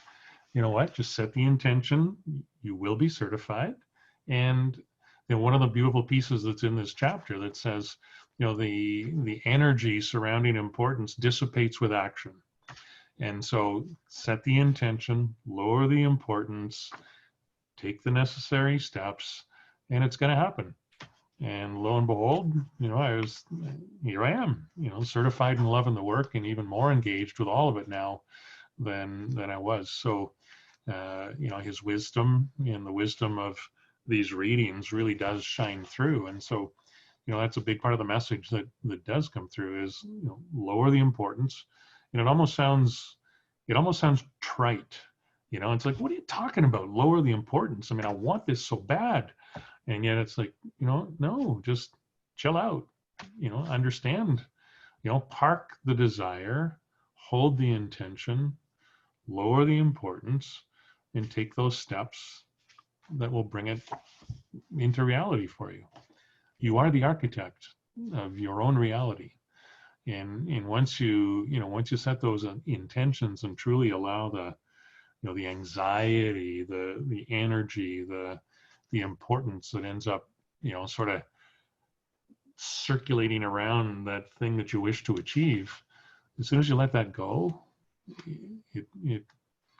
you know what? Just set the intention. You will be certified. And you know, one of the beautiful pieces that's in this chapter that says, you know, the energy surrounding importance dissipates with action. And so set the intention, lower the importance, take the necessary steps, and it's going to happen. And lo and behold, you know, here I am, you know, certified in loving the work, and even more engaged with all of it now than I was. So, you know, his wisdom and the wisdom of these readings really does shine through. And so, you know, that's a big part of the message that does come through is, you know, lower the importance. And it almost sounds trite. You know, it's like, what are you talking about? Lower the importance. I mean, I want this so bad. And yet it's like, you know, no, just chill out, you know, understand, you know, park the desire, hold the intention, lower the importance, and take those steps that will bring it into reality for you. You are the architect of your own reality. And once you set those intentions and truly allow the anxiety, the energy, the importance that ends up, sort of circulating around that thing that you wish to achieve, as soon as you let that go,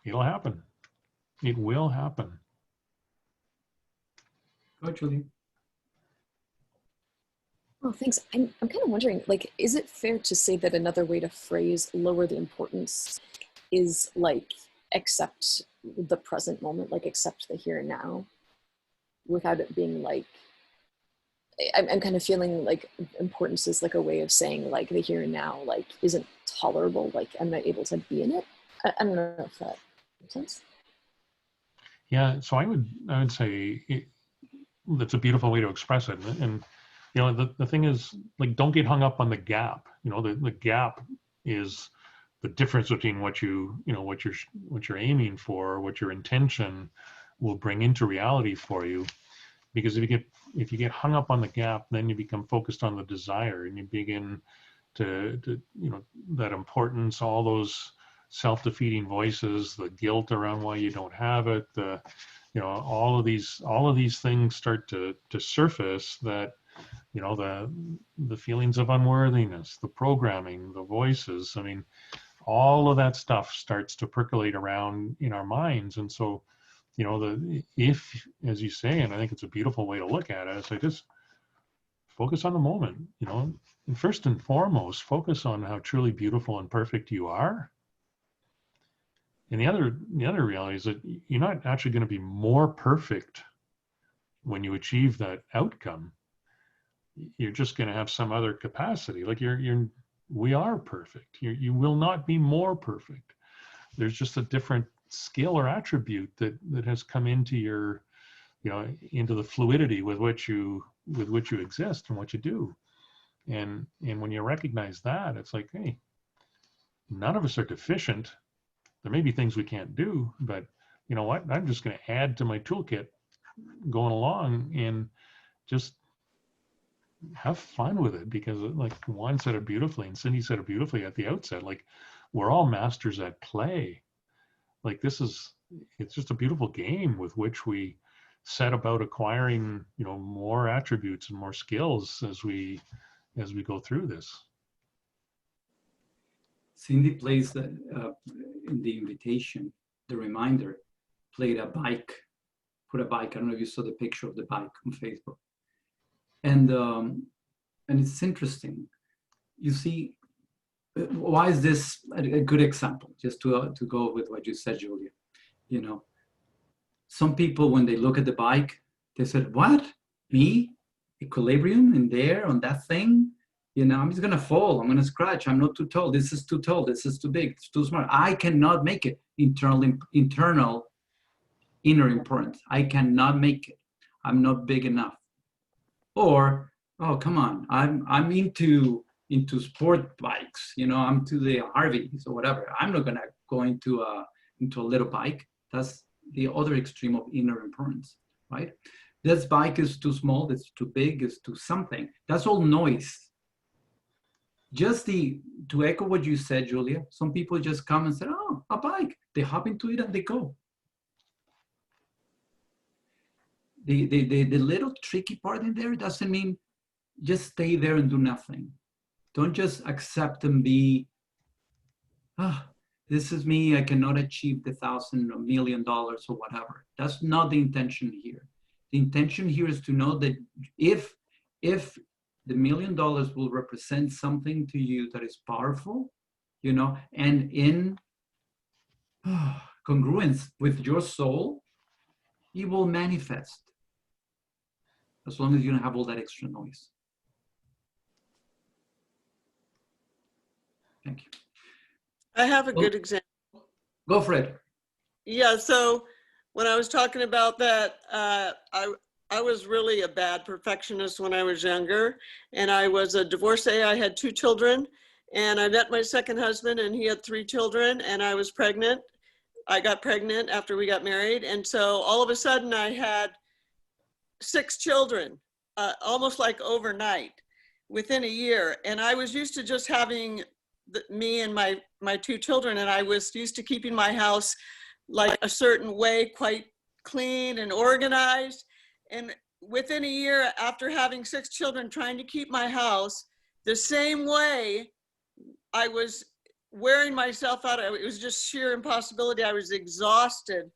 it'll happen. It will happen. Go, Julie. Oh, thanks. I'm kind of wondering, like, is it fair to say that another way to phrase lower the importance is like accept the present moment, like accept the here and now, without it being like, I'm kind of feeling like importance is like a way of saying like the here and now like isn't tolerable, like I'm not able to be in it. I don't know if that makes sense. Yeah, so I would say that's a beautiful way to express it. And the thing is, like, don't get hung up on the gap. The gap is the difference between what you're aiming for, what your intention will bring into reality for you. Because if you get hung up on the gap, then you become focused on the desire, and you begin to that importance, all those self-defeating voices, the guilt around why you don't have it, all of these things start to surface, that the feelings of unworthiness, the programming, the voices. I mean, all of that stuff starts to percolate around in our minds. And so, if, as you say, and I think it's a beautiful way to look at it, is I just focus on the moment, and first and foremost, focus on how truly beautiful and perfect you are. And the other reality is that you're not actually going to be more perfect when you achieve that outcome. You're just going to have some other capacity. Like we are perfect. You will not be more perfect. There's just a different skill or attribute that has come into your, into the fluidity with which you exist and what you do. And when you recognize that, it's like, hey, none of us are deficient. There may be things we can't do, but you know what? I'm just going to add to my toolkit going along and just have fun with it, because like Juan said it beautifully and Cindy said it beautifully at the outset, like we're all masters at play. Like it's just a beautiful game with which we set about acquiring, more attributes and more skills as we go through this. Cindy plays in the invitation, the reminder, played a bike, put a bike. I don't know if you saw the picture of the bike on Facebook. And it's interesting. You see, why is this a good example? Just to go with what you said, Julia. Some people, when they look at the bike, they said, "What? Me? Equilibrium in there on that thing? I'm just gonna fall. I'm gonna scratch. I'm not too tall. This is too tall. This is too big. It's too small. I cannot make it." Internal, inner importance. I cannot make it. I'm not big enough. Or, oh, come on, I'm into sport bikes, I'm to the Harveys or whatever. I'm not gonna go into a little bike. That's the other extreme of inner importance, right? This bike is too small, it's too big, it's too something. That's all noise. Just to echo what you said, Julia, some people just come and say, "Oh, a bike." They hop into it and they go. The little tricky part in there doesn't mean just stay there and do nothing. Don't just accept and be, this is me, I cannot achieve the $1,000 or $1 million or whatever. That's not the intention here. The intention here is to know that if the $1 million will represent something to you that is powerful, and in congruence with your soul, it will manifest. As long as you don't have all that extra noise. Thank you. I have a good example. Go for it. Yeah, so when I was talking about that, I was really a bad perfectionist when I was younger, and I was a divorcee. I had 2 children, and I met my second husband, and he had 3 children, and I was pregnant. I got pregnant after we got married, and so all of a sudden I had 6 children, almost like overnight, within a year. And I was used to just having me and my 2 children, and I was used to keeping my house like a certain way, quite clean and organized. And within a year, after having 6 children, trying to keep my house the same way, I was wearing myself out. It was just sheer impossibility. I was exhausted.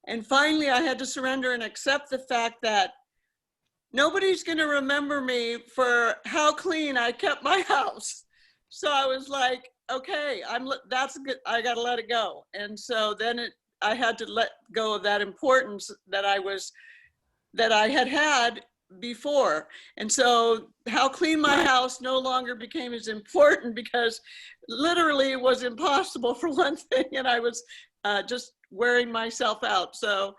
And finally, I had to surrender and accept the fact that nobody's going to remember me for how clean I kept my house. So I was like, okay, that's good. I got to let it go. And so then I had to let go of that importance that I had before. And so how clean my house no longer became as important, because literally it was impossible for one thing, and I was just wearing myself out. So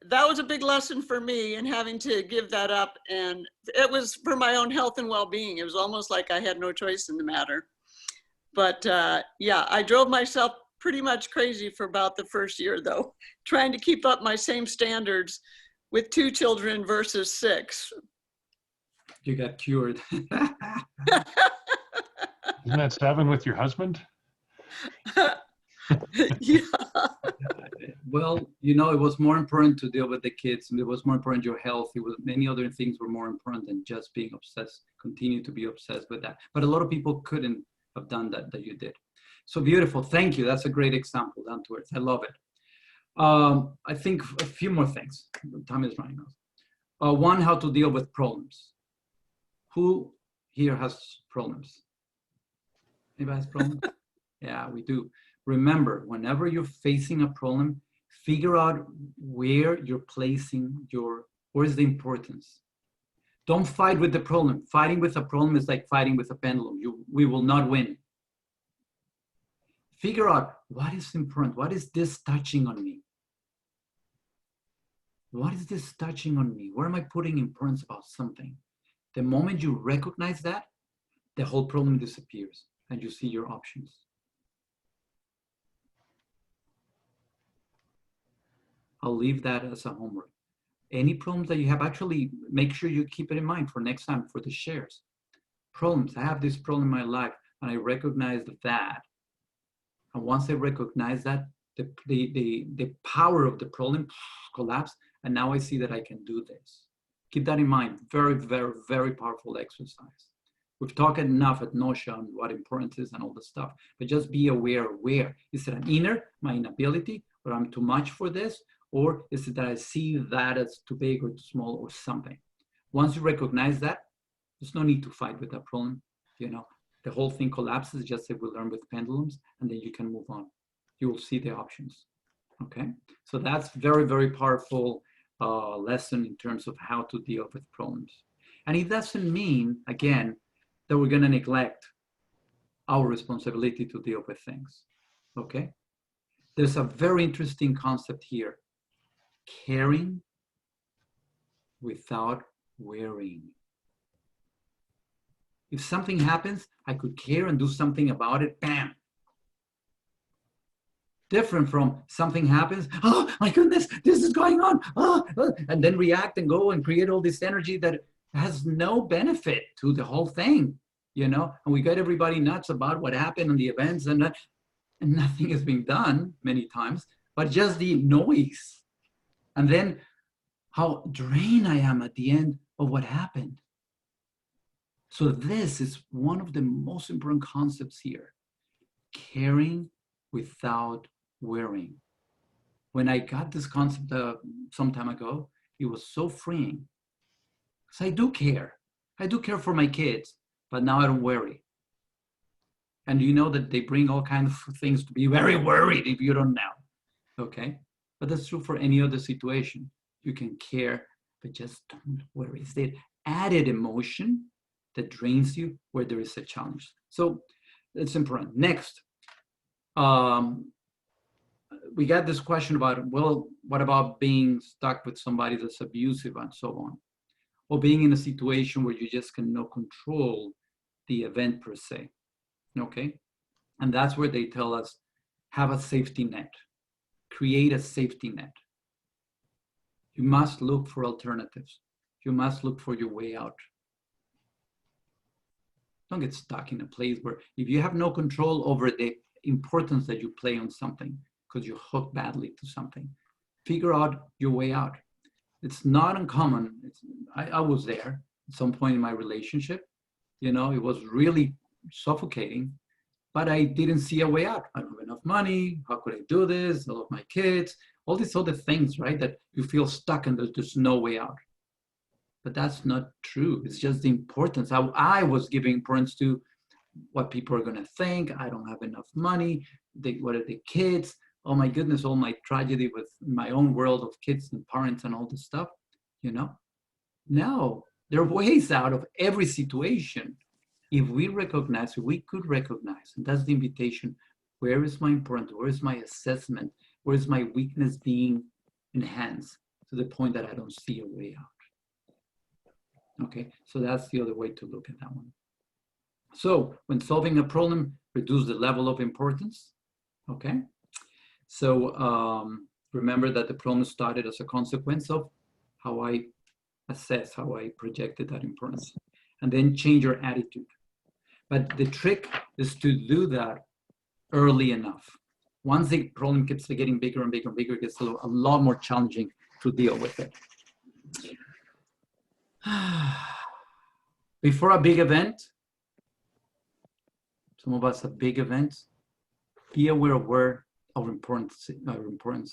that was a big lesson for me, and having to give that up. And it was for my own health and well-being. It was almost like I had no choice in the matter. But yeah, I drove myself pretty much crazy for about the first year, though, trying to keep up my same standards with 2 children versus 6. You got cured. Isn't that 7 with your husband? Yeah. Well, you know, it was more important to deal with the kids, and it was more important your health. It was many other things were more important than just being obsessed, continue to be obsessed with that. But a lot of people couldn't have done that you did. So beautiful. Thank you. That's a great example, down to earth. I love it. I think a few more things. Time is running out. One, how to deal with problems. Who here has problems? Anybody has problems? Yeah, we do. Remember, whenever you're facing a problem, figure out where you're placing where's the importance. Don't fight with the problem. Fighting with a problem is like fighting with a pendulum. We will not win. Figure out what is important. What is this touching on me? What is this touching on me? Where am I putting importance about something? The moment you recognize that, the whole problem disappears and you see your options. I'll leave that as a homework. Any problems that you have, actually make sure you keep it in mind for next time for the shares. Problems, I have this problem in my life and I recognize that. And once I recognize that, the power of the problem collapsed, and now I see that I can do this. Keep that in mind. Very, very, very powerful exercise. We've talked enough at nausea on what importance is and all the stuff, but just be aware where. Is it my inability, or I'm too much for this? Or is it that I see that as too big or too small or something? Once you recognize that, there's no need to fight with that problem. You know, the whole thing collapses, just like we learned with pendulums, and then you can move on. You will see the options. Okay, so that's very, very powerful lesson in terms of how to deal with problems. And it doesn't mean, again, that we're going to neglect our responsibility to deal with things. Okay, there's a very interesting concept here: caring without wearing. If something happens, I could care and do something about it, bam. Different from something happens, oh my goodness, this is going on, and then react and go and create all this energy that has no benefit to the whole thing, you know? And we get everybody nuts about what happened in the events, and nothing is being done many times, but just the noise. And then how drained I am at the end of what happened. So this is one of the most important concepts here: caring without wearing. When I got this concept some time ago, it was so freeing. So I do care. I do care for my kids, but now I don't worry. And you know that they bring all kinds of things to be very worried if you don't know. Okay? But that's true for any other situation. You can care, but just don't worry. It's the added emotion that drains you where there is a challenge. So it's important. Next, we got this question about, well, what about being stuck with somebody that's abusive and so on? Or being in a situation where you just cannot control the event per se, okay? And that's where they tell us, have a safety net, create a safety net. You must look for alternatives. You must look for your way out. Don't get stuck in a place where if you have no control over the importance that you play on something because you hook badly to something, figure out your way out. It's not uncommon. I was there at some point in my relationship. You know, it was really suffocating, but I didn't see a way out. I don't have enough money. How could I do this? I love my kids. All these other things, right? That you feel stuck and there's no way out. But that's not true. It's just the importance. I was giving importance to what people are going to think. I don't have enough money. What are the kids? Oh my goodness, all my tragedy with my own world of kids and parents and all this stuff, you know? No, there are ways out of every situation. If we recognize, we could recognize, and that's the invitation, where is my importance? Where is my assessment? Where is my weakness being enhanced to the point that I don't see a way out? Okay, so that's the other way to look at that one. So when solving a problem, reduce the level of importance, okay? So remember that the problem started as a consequence of how I assess, how I projected that importance. And then change your attitude. But the trick is to do that early enough. Once the problem keeps getting bigger and bigger and bigger, it gets a lot more challenging to deal with it. Before a big event, some of us have big events, be aware of where our importance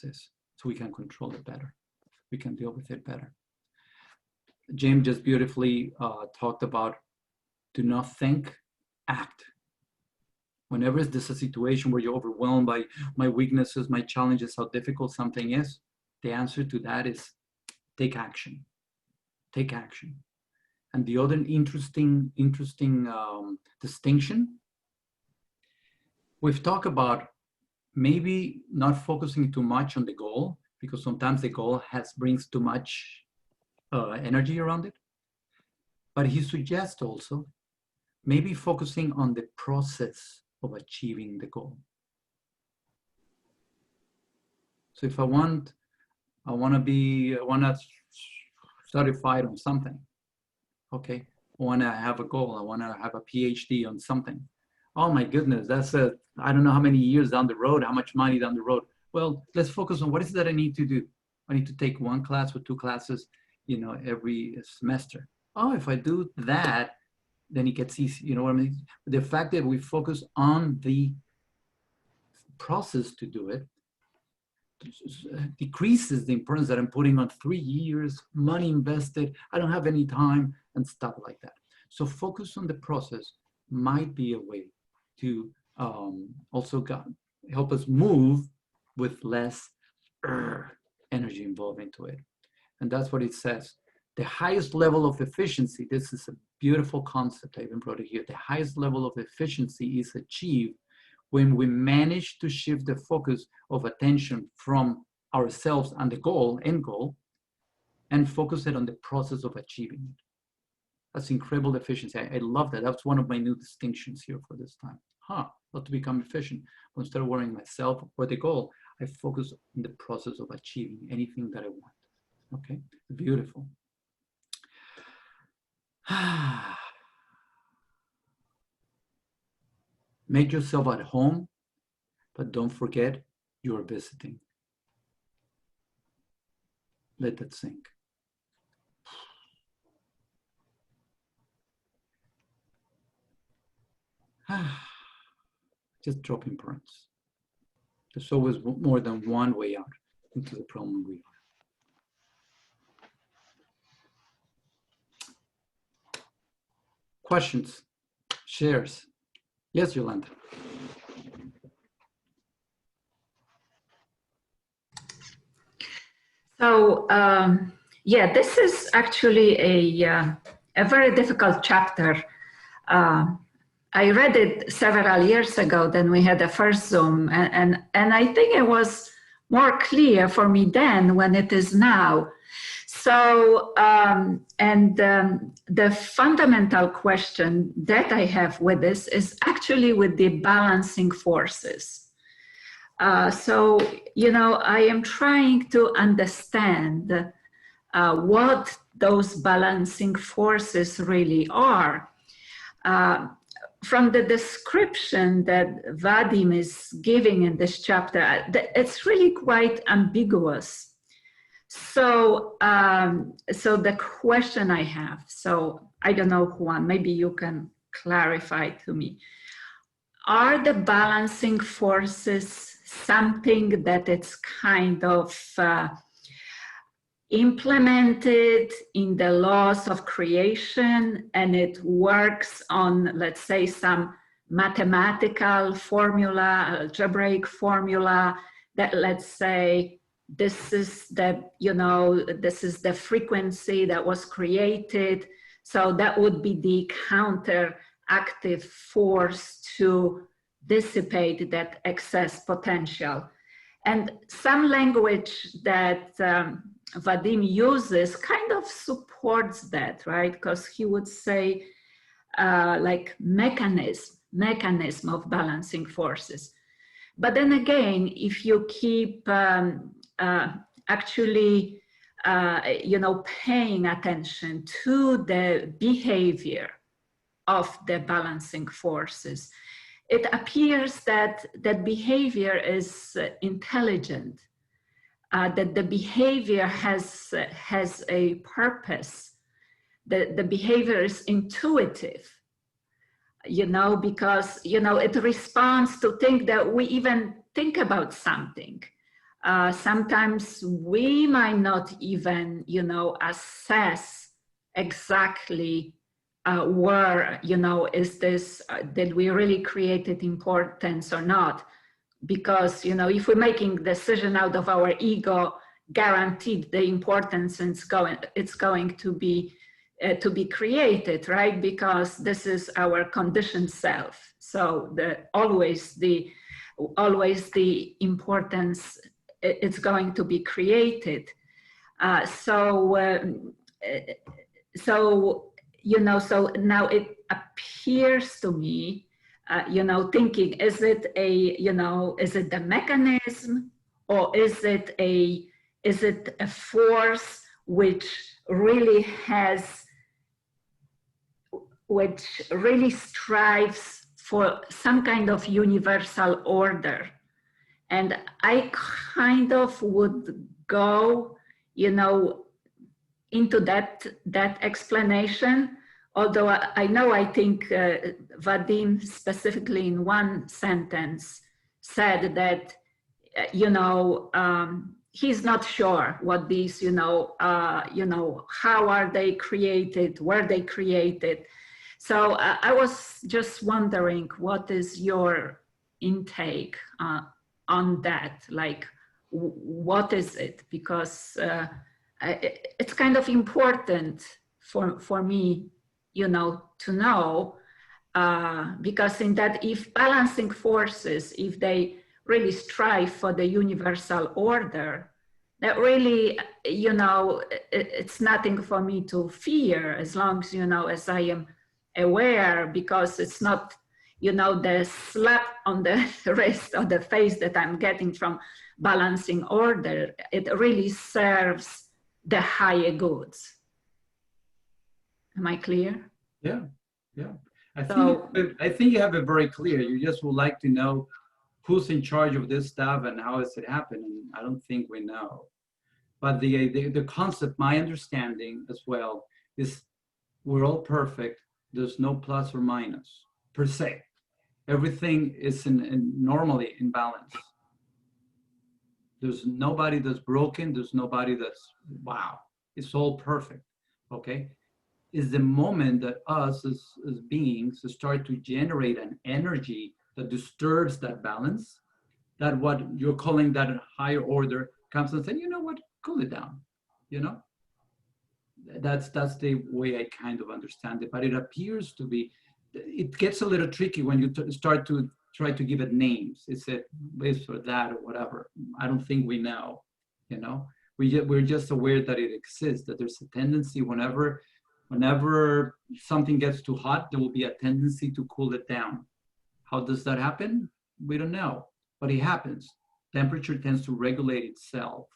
is, so we can control it better. We can deal with it better. Jim just beautifully talked about do not think, act. Whenever there's a situation where you're overwhelmed by my weaknesses, my challenges, how difficult something is, the answer to that is take action. Take action. And the other interesting distinction, we've talked about maybe not focusing too much on the goal, because sometimes the goal brings too much energy around it. But he suggests also maybe focusing on the process of achieving the goal. So if I want to study fight on something, okay, I want to have a goal, I want to have a PhD on something. Oh my goodness, that's I don't know how many years down the road, how much money down the road. Well, let's focus on what is it that I need to do. I need to take 1 class or 2 classes, you know, every semester. Oh, if I do that, then it gets easy. You know what I mean? The fact that we focus on the process to do it decreases the importance that I'm putting on 3 years, money invested, I don't have any time, and stuff like that. So focus on the process might be a way to also help us move with less energy involved into it. And that's what it says. The highest level of efficiency, this is a beautiful concept, I even brought it here. The highest level of efficiency is achieved when we manage to shift the focus of attention from ourselves and the goal, end goal, and focus it on the process of achieving it. That's incredible efficiency. I love that. That's one of my new distinctions here for this time. Not to become efficient. But instead of worrying myself or the goal, I focus on the process of achieving anything that I want. Okay, beautiful. Make yourself at home, but don't forget you're visiting. Let that sink. Just drop importance. There's always more than one way out into the problem we are. Questions, shares. Yes, Yolanda. So, yeah, this is actually a very difficult chapter. I read it several years ago, then we had the first Zoom, and I think it was more clear for me then when it is now. So, the fundamental question that I have with this is actually with the balancing forces. So, you know, I am trying to understand what those balancing forces really are. From the description that Vadim is giving in this chapter, it's really quite ambiguous. So, so the question I have, so I don't know, Juan, maybe you can clarify to me. Are the balancing forces something that it's kind of implemented in the laws of creation, and it works on, let's say, some mathematical formula, algebraic formula that, let's say, this is the, you know, this is the frequency that was created. So that would be the counteractive force to dissipate that excess potential. And some language that Vadim uses kind of supports that, right? Because he would say like mechanism of balancing forces. But then again, if you keep actually, you know, paying attention to the behavior of the balancing forces, it appears that that behavior is intelligent, that the behavior has a purpose, the behavior is intuitive, you know, because, you know, it responds to think that we even think about something. Sometimes we might not even, you know, assess exactly where, you know, is this, did we really create importance or not? Because, you know, if we're making decision out of our ego, guaranteed the importance it's going to be created, right? Because this is our conditioned self. So always the importance, it's going to be created. So you know, so now it appears to me, you know, thinking, is it the mechanism, or is it a force which really strives for some kind of universal order? And I kind of would go, you know, into that explanation, although I think Vadim specifically in one sentence said that, you know, he's not sure what these, you know, how are they created, were they created. So I was just wondering, what is your intake on that? Like, what is it? Because it's kind of important for me, you know, to know, because in that, if balancing forces, if they really strive for the universal order, that really, you know, it's nothing for me to fear, as long as, you know, as I am aware, because it's not, you know, the slap on the wrist or the face that I'm getting from balancing order. It really serves the higher goods. Am I clear? Yeah, yeah. I think you have it very clear. You just would like to know who's in charge of this stuff and how is it happening. I don't think we know. But the concept, my understanding as well, is we're all perfect. There's no plus or minus per se. Everything is normally in balance. There's nobody that's broken. There's nobody that's, wow, it's all perfect, okay? Is the moment that us as beings start to generate an energy that disturbs that balance, that what you're calling that a higher order comes and says, you know what, cool it down, you know? That's the way I kind of understand it, but it appears to be, it gets a little tricky when you start to try to give it names. Is it this or that or whatever? I don't think we know, you know? We're just aware that it exists, that there's a tendency whenever something gets too hot, there will be a tendency to cool it down. How does that happen? We don't know, but it happens. Temperature tends to regulate itself,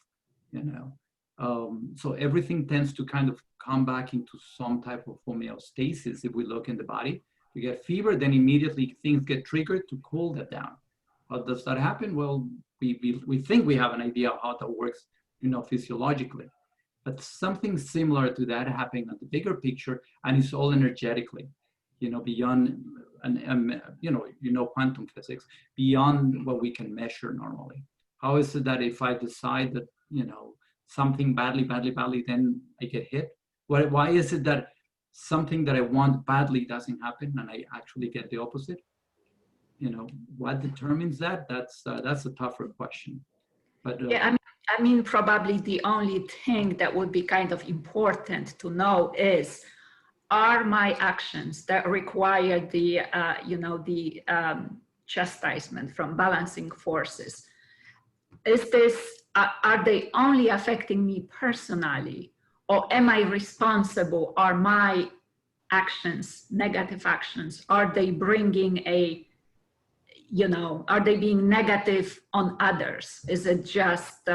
you know? So everything tends to kind of come back into some type of homeostasis. If we look in the body, we get fever, then immediately things get triggered to cool that down. How does that happen? Well, we think we have an idea of how that works, physiologically. But something similar to that happening on the bigger picture, and it's all energetically, beyond, quantum physics, beyond what we can measure normally. How is it that if I decide that, something badly, then I get hit? Why is it that something that I want badly doesn't happen and I actually get the opposite? What determines that? That's a tougher question. But yeah, I mean, probably the only thing that would be kind of important to know is, are my actions that require the, chastisement from balancing forces, are they only affecting me personally, or am I responsible? Are my actions, negative actions, are they bringing are they being negative on others? Is it just,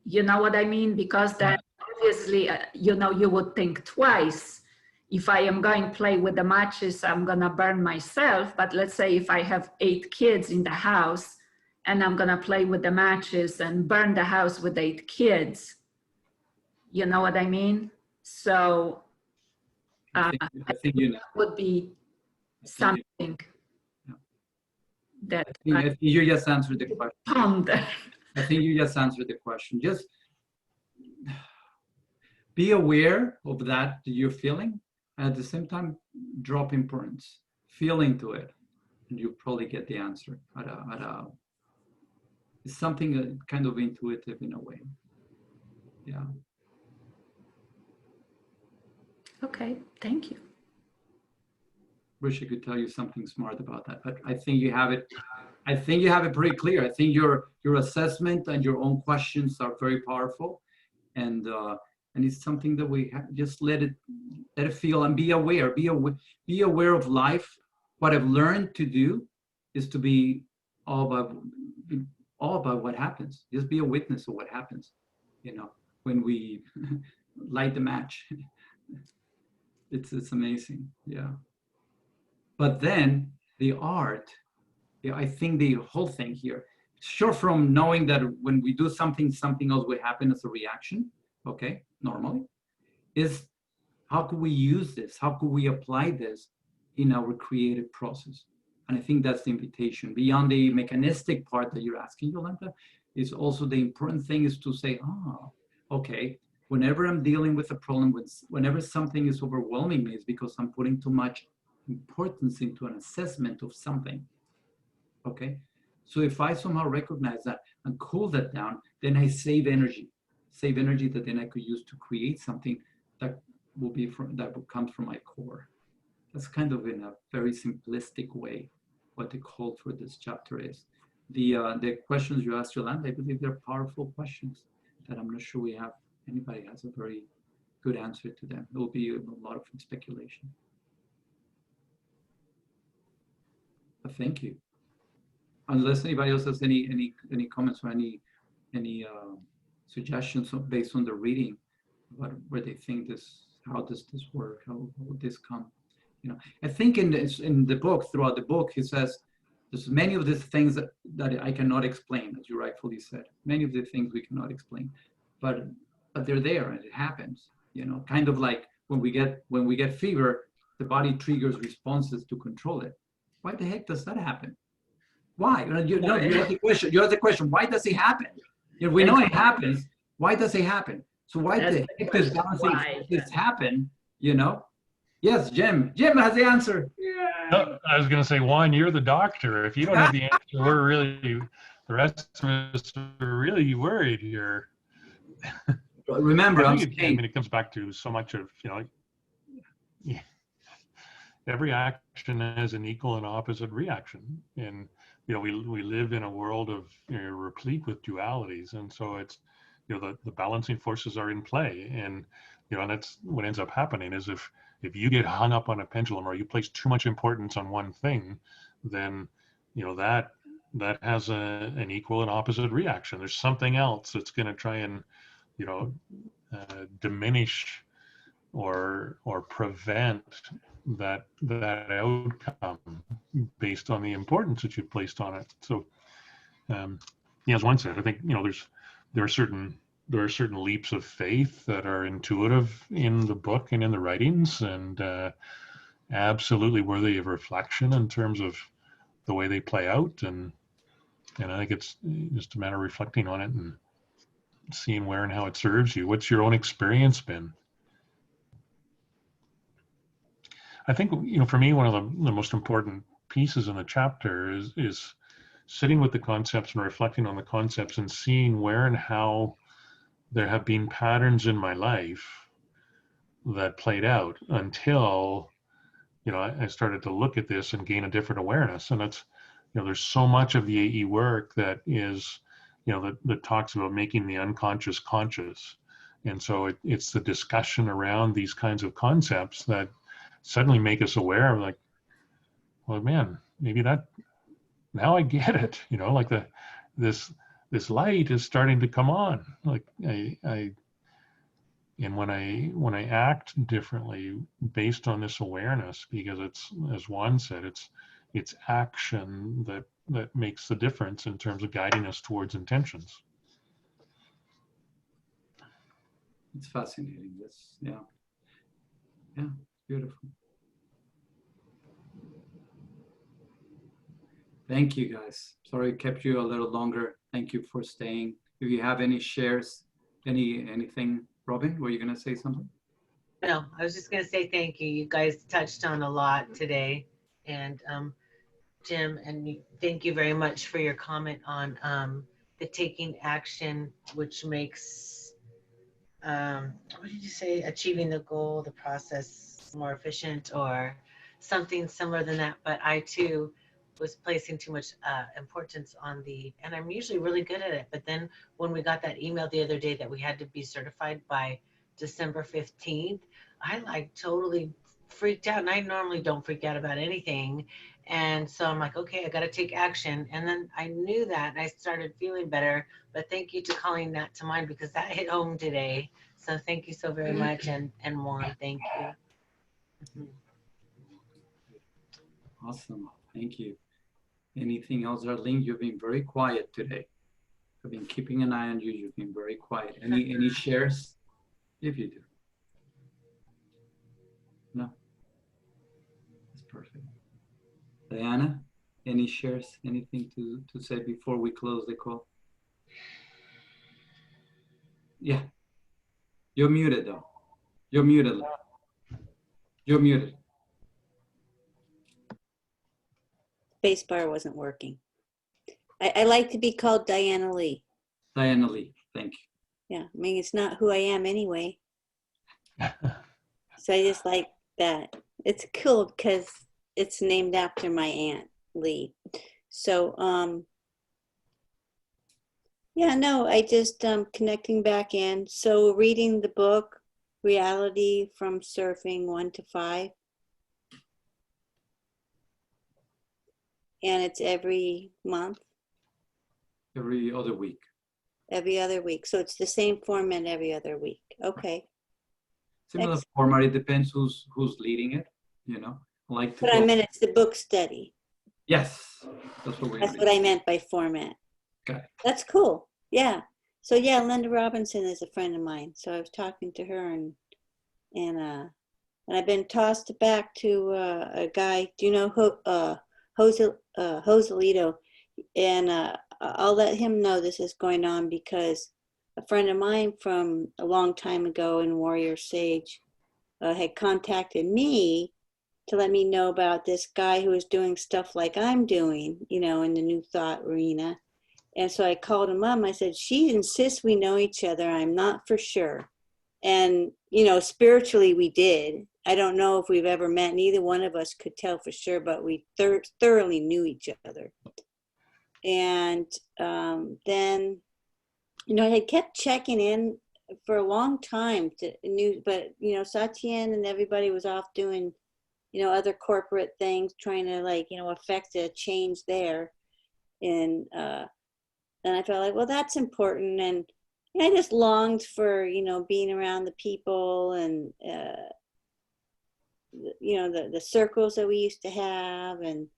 you know what I mean? Because then obviously, you would think twice. If I am going to play with the matches, I'm going to burn myself. But let's say if I have 8 kids in the house and I'm going to play with the matches and burn the house with 8 kids, you know what I mean? So I think would be something that I think you just answered the question. ponder. I think you just answered the question. Just be aware of that you're feeling. At the same time, drop importance. Feel into it, and you probably get the answer. It's something kind of intuitive in a way. Yeah. Okay, thank you. Wish I could tell you something smart about that, but I think you have it. I think you have it pretty clear. I think your assessment and your own questions are very powerful, and it's something that we just let it feel and be aware. Be aware of life. What I've learned to do is to be all about what happens. Just be a witness of what happens. When we light the match, it's amazing. Yeah. But then the art, I think the whole thing here, sure, from knowing that when we do something else will happen as a reaction, okay, normally, is how could we use this? How could we apply this in our creative process? And I think that's the invitation. Beyond the mechanistic part that you're asking, Yolanda, is also the important thing is to say, okay, whenever I'm dealing with a problem, whenever something is overwhelming me, it's because I'm putting too much importance into an assessment of something. Okay, so if I somehow recognize that and cool that down, then I save energy that then I could use to create something that will come from my core. That's kind of in a very simplistic way what the call for this chapter is. The questions you asked, Yolanda, I believe they're powerful questions that I'm not sure anybody has a very good answer to them. There will be a lot of speculation. But thank you. Unless anybody else has any comments or any suggestions based on the reading about where they think how does this work, how will this come? I think in the book, throughout the book, he says there's many of these things that I cannot explain, as you rightfully said. Many of the things we cannot explain, but they're there and it happens. Kind of like when we get fever, the body triggers responses to control it. Why the heck does that happen? Why? You ask the question. Why does it happen? We know it happens. Why does it happen? So why the heck does balancing this happen? Yes, Jim. Jim has the answer. Yeah. No, I was going to say, Juan, you're the doctor. If you don't have the answer, the rest of us are really worried here. Remember, it comes back to so much of, every action has an equal and opposite reaction. And, we live in a world of replete with dualities. And so it's, the balancing forces are in play. And, and that's what ends up happening is if you get hung up on a pendulum or you place too much importance on one thing, then, that that has an equal and opposite reaction. There's something else that's going to try and, you know, diminish or prevent that outcome based on the importance that you placed on it. So, yeah, as one said, I think, you know, there are certain leaps of faith that are intuitive in the book and in the writings, and absolutely worthy of reflection in terms of the way they play out. And I think it's just a matter of reflecting on it and seeing where and how it serves you. What's your own experience been? I think, you know, for me, one of the most important pieces in the chapter is sitting with the concepts and reflecting on the concepts and seeing where and how there have been patterns in my life that played out until, you know, I started to look at this and gain a different awareness. And that's, you know, there's so much of the AE work that is, you know, that talks about making the unconscious conscious. And so it's the discussion around these kinds of concepts that suddenly make us aware of, like, well, man, maybe that, now I get it, you know, like this light is starting to come on. Like and when I act differently based on this awareness, because it's, as Juan said, it's action that makes the difference in terms of guiding us towards intentions. It's fascinating. This, yeah, beautiful. Thank you, guys. Sorry it kept you a little longer. Thank you for staying. If you have any shares, anything, Robyn, were you going to say something? No, I was just going to say thank you. You guys touched on a lot today. And Jim, and thank you very much for your comment on the taking action, which makes, what did you say, achieving the goal, the process more efficient, or something similar than that. But I too was placing too much importance on and I'm usually really good at it. But then when we got that email the other day that we had to be certified by December 15th, I like totally freaked out. And I normally don't freak out about anything. And so I'm like, okay, I got to take action. And then I knew that and I started feeling better. But thank you to calling that to mind, because that hit home today. So thank you so very much. And Juan, thank you. Awesome. Thank you. Anything else, Arlene? You've been very quiet today. I've been keeping an eye on you. You've been very quiet. Any shares? If you do. No? That's perfect. Diana, any shares? Anything to say before we close the call? Yeah. You're muted, though. You're muted. You're muted. Spacebar wasn't working. I like to be called Diana Lee. Diana Lee, thank you. Yeah, I mean, it's not who I am anyway. So I just like that. It's cool because it's named after my aunt, Lee. So, yeah, no, I just connecting back in. So reading the book, Reality from Surfing 1 to 5. And it's every month? Every other week. Every other week. So it's the same format every other week. Okay. Similar format. It depends who's leading it, you know. But I meant it's the book study. Yes. That's what I meant by format. Okay. That's cool. Yeah. So yeah, Linda Robinson is a friend of mine. So I was talking to her and I've been tossed back to a guy. Do you know Joselito? And I'll let him know this is going on because a friend of mine from a long time ago in WarriorSage had contacted me to let me know about this guy who was doing stuff like I'm doing, you know, in the New Thought arena. And so I called him up. I said, she insists we know each other. I'm not for sure. And, you know, spiritually we did. I don't know if we've ever met. Neither one of us could tell for sure, but we thoroughly knew each other. And then, you know, I had kept checking in for a long time but, you know, Satyen and everybody was off doing, you know, other corporate things, trying to, like, you know, affect a change there. And I felt like, well, that's important. And I just longed for, you know, being around the people and, you know, the circles that we used to have. And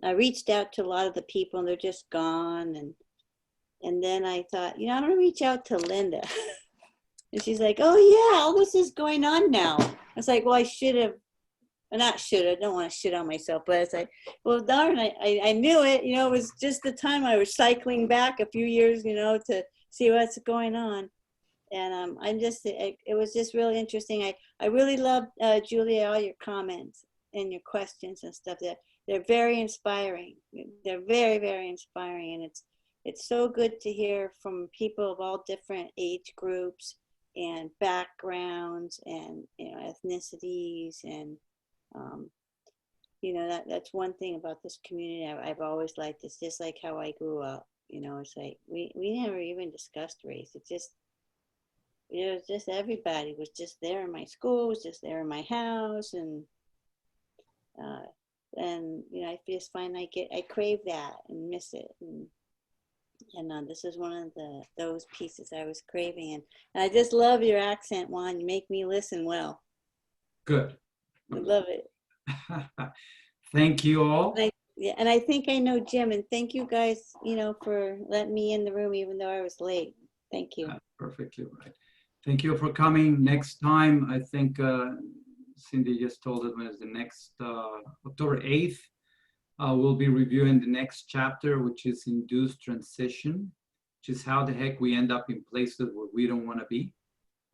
I reached out to a lot of the people and they're just gone. And then I thought, you know, I'm going to reach out to Linda. And she's like, oh yeah, all this is going on now. I was like, well, I should have, not should have, I don't want to shit on myself, but it's like, well, darn, I knew it. You know, it was just the time I was cycling back a few years, you know, to see what's going on. And I'm just, it was just really interesting. I really loved, Julia, all your comments and your questions and stuff. They're very inspiring. They're very, very inspiring. And it's so good to hear from people of all different age groups and backgrounds and, you know, ethnicities. And, you know, that's one thing about this community I've always liked. It's just like how I grew up. You know, it's like we never even discussed race. It was just everybody was just there in my school, was just there in my house, and you know, I just find I crave that and miss it, and this is one of those pieces I was craving, and I just love your accent, Juan. You make me listen well. Good. I love it. Thank you all. Yeah, and I think I know Jim, and thank you guys, you know, for letting me in the room even though I was late. Thank you. Perfectly right. Thank you for coming. Next time, I think Cindy just told us when it's the next October 8th. We'll be reviewing the next chapter, which is induced transition, which is how the heck we end up in places where we don't want to be.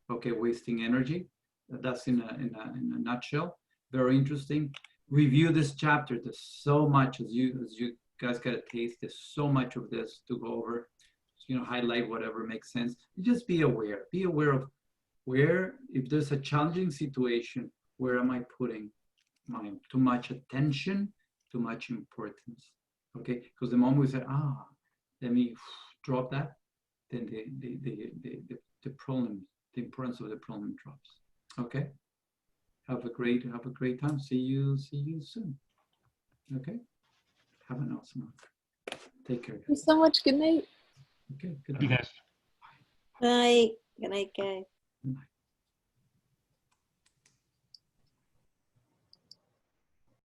Okay, wasting energy. That's in a nutshell. Very interesting. Review this chapter. There's so much, as you guys get a taste. There's so much of this to go over. You know, highlight whatever makes sense. Just be aware. Be aware of where, if there's a challenging situation, where am I putting my too much attention, too much importance? Okay, because the moment we say, let me drop that, then the problem, the importance of the problem drops. Okay. Have a great time. See you soon. Okay. Have an awesome one. Take care. Thank you so much. Good night. Okay. Good You night. guys. Good night. Good night, guys. Good night.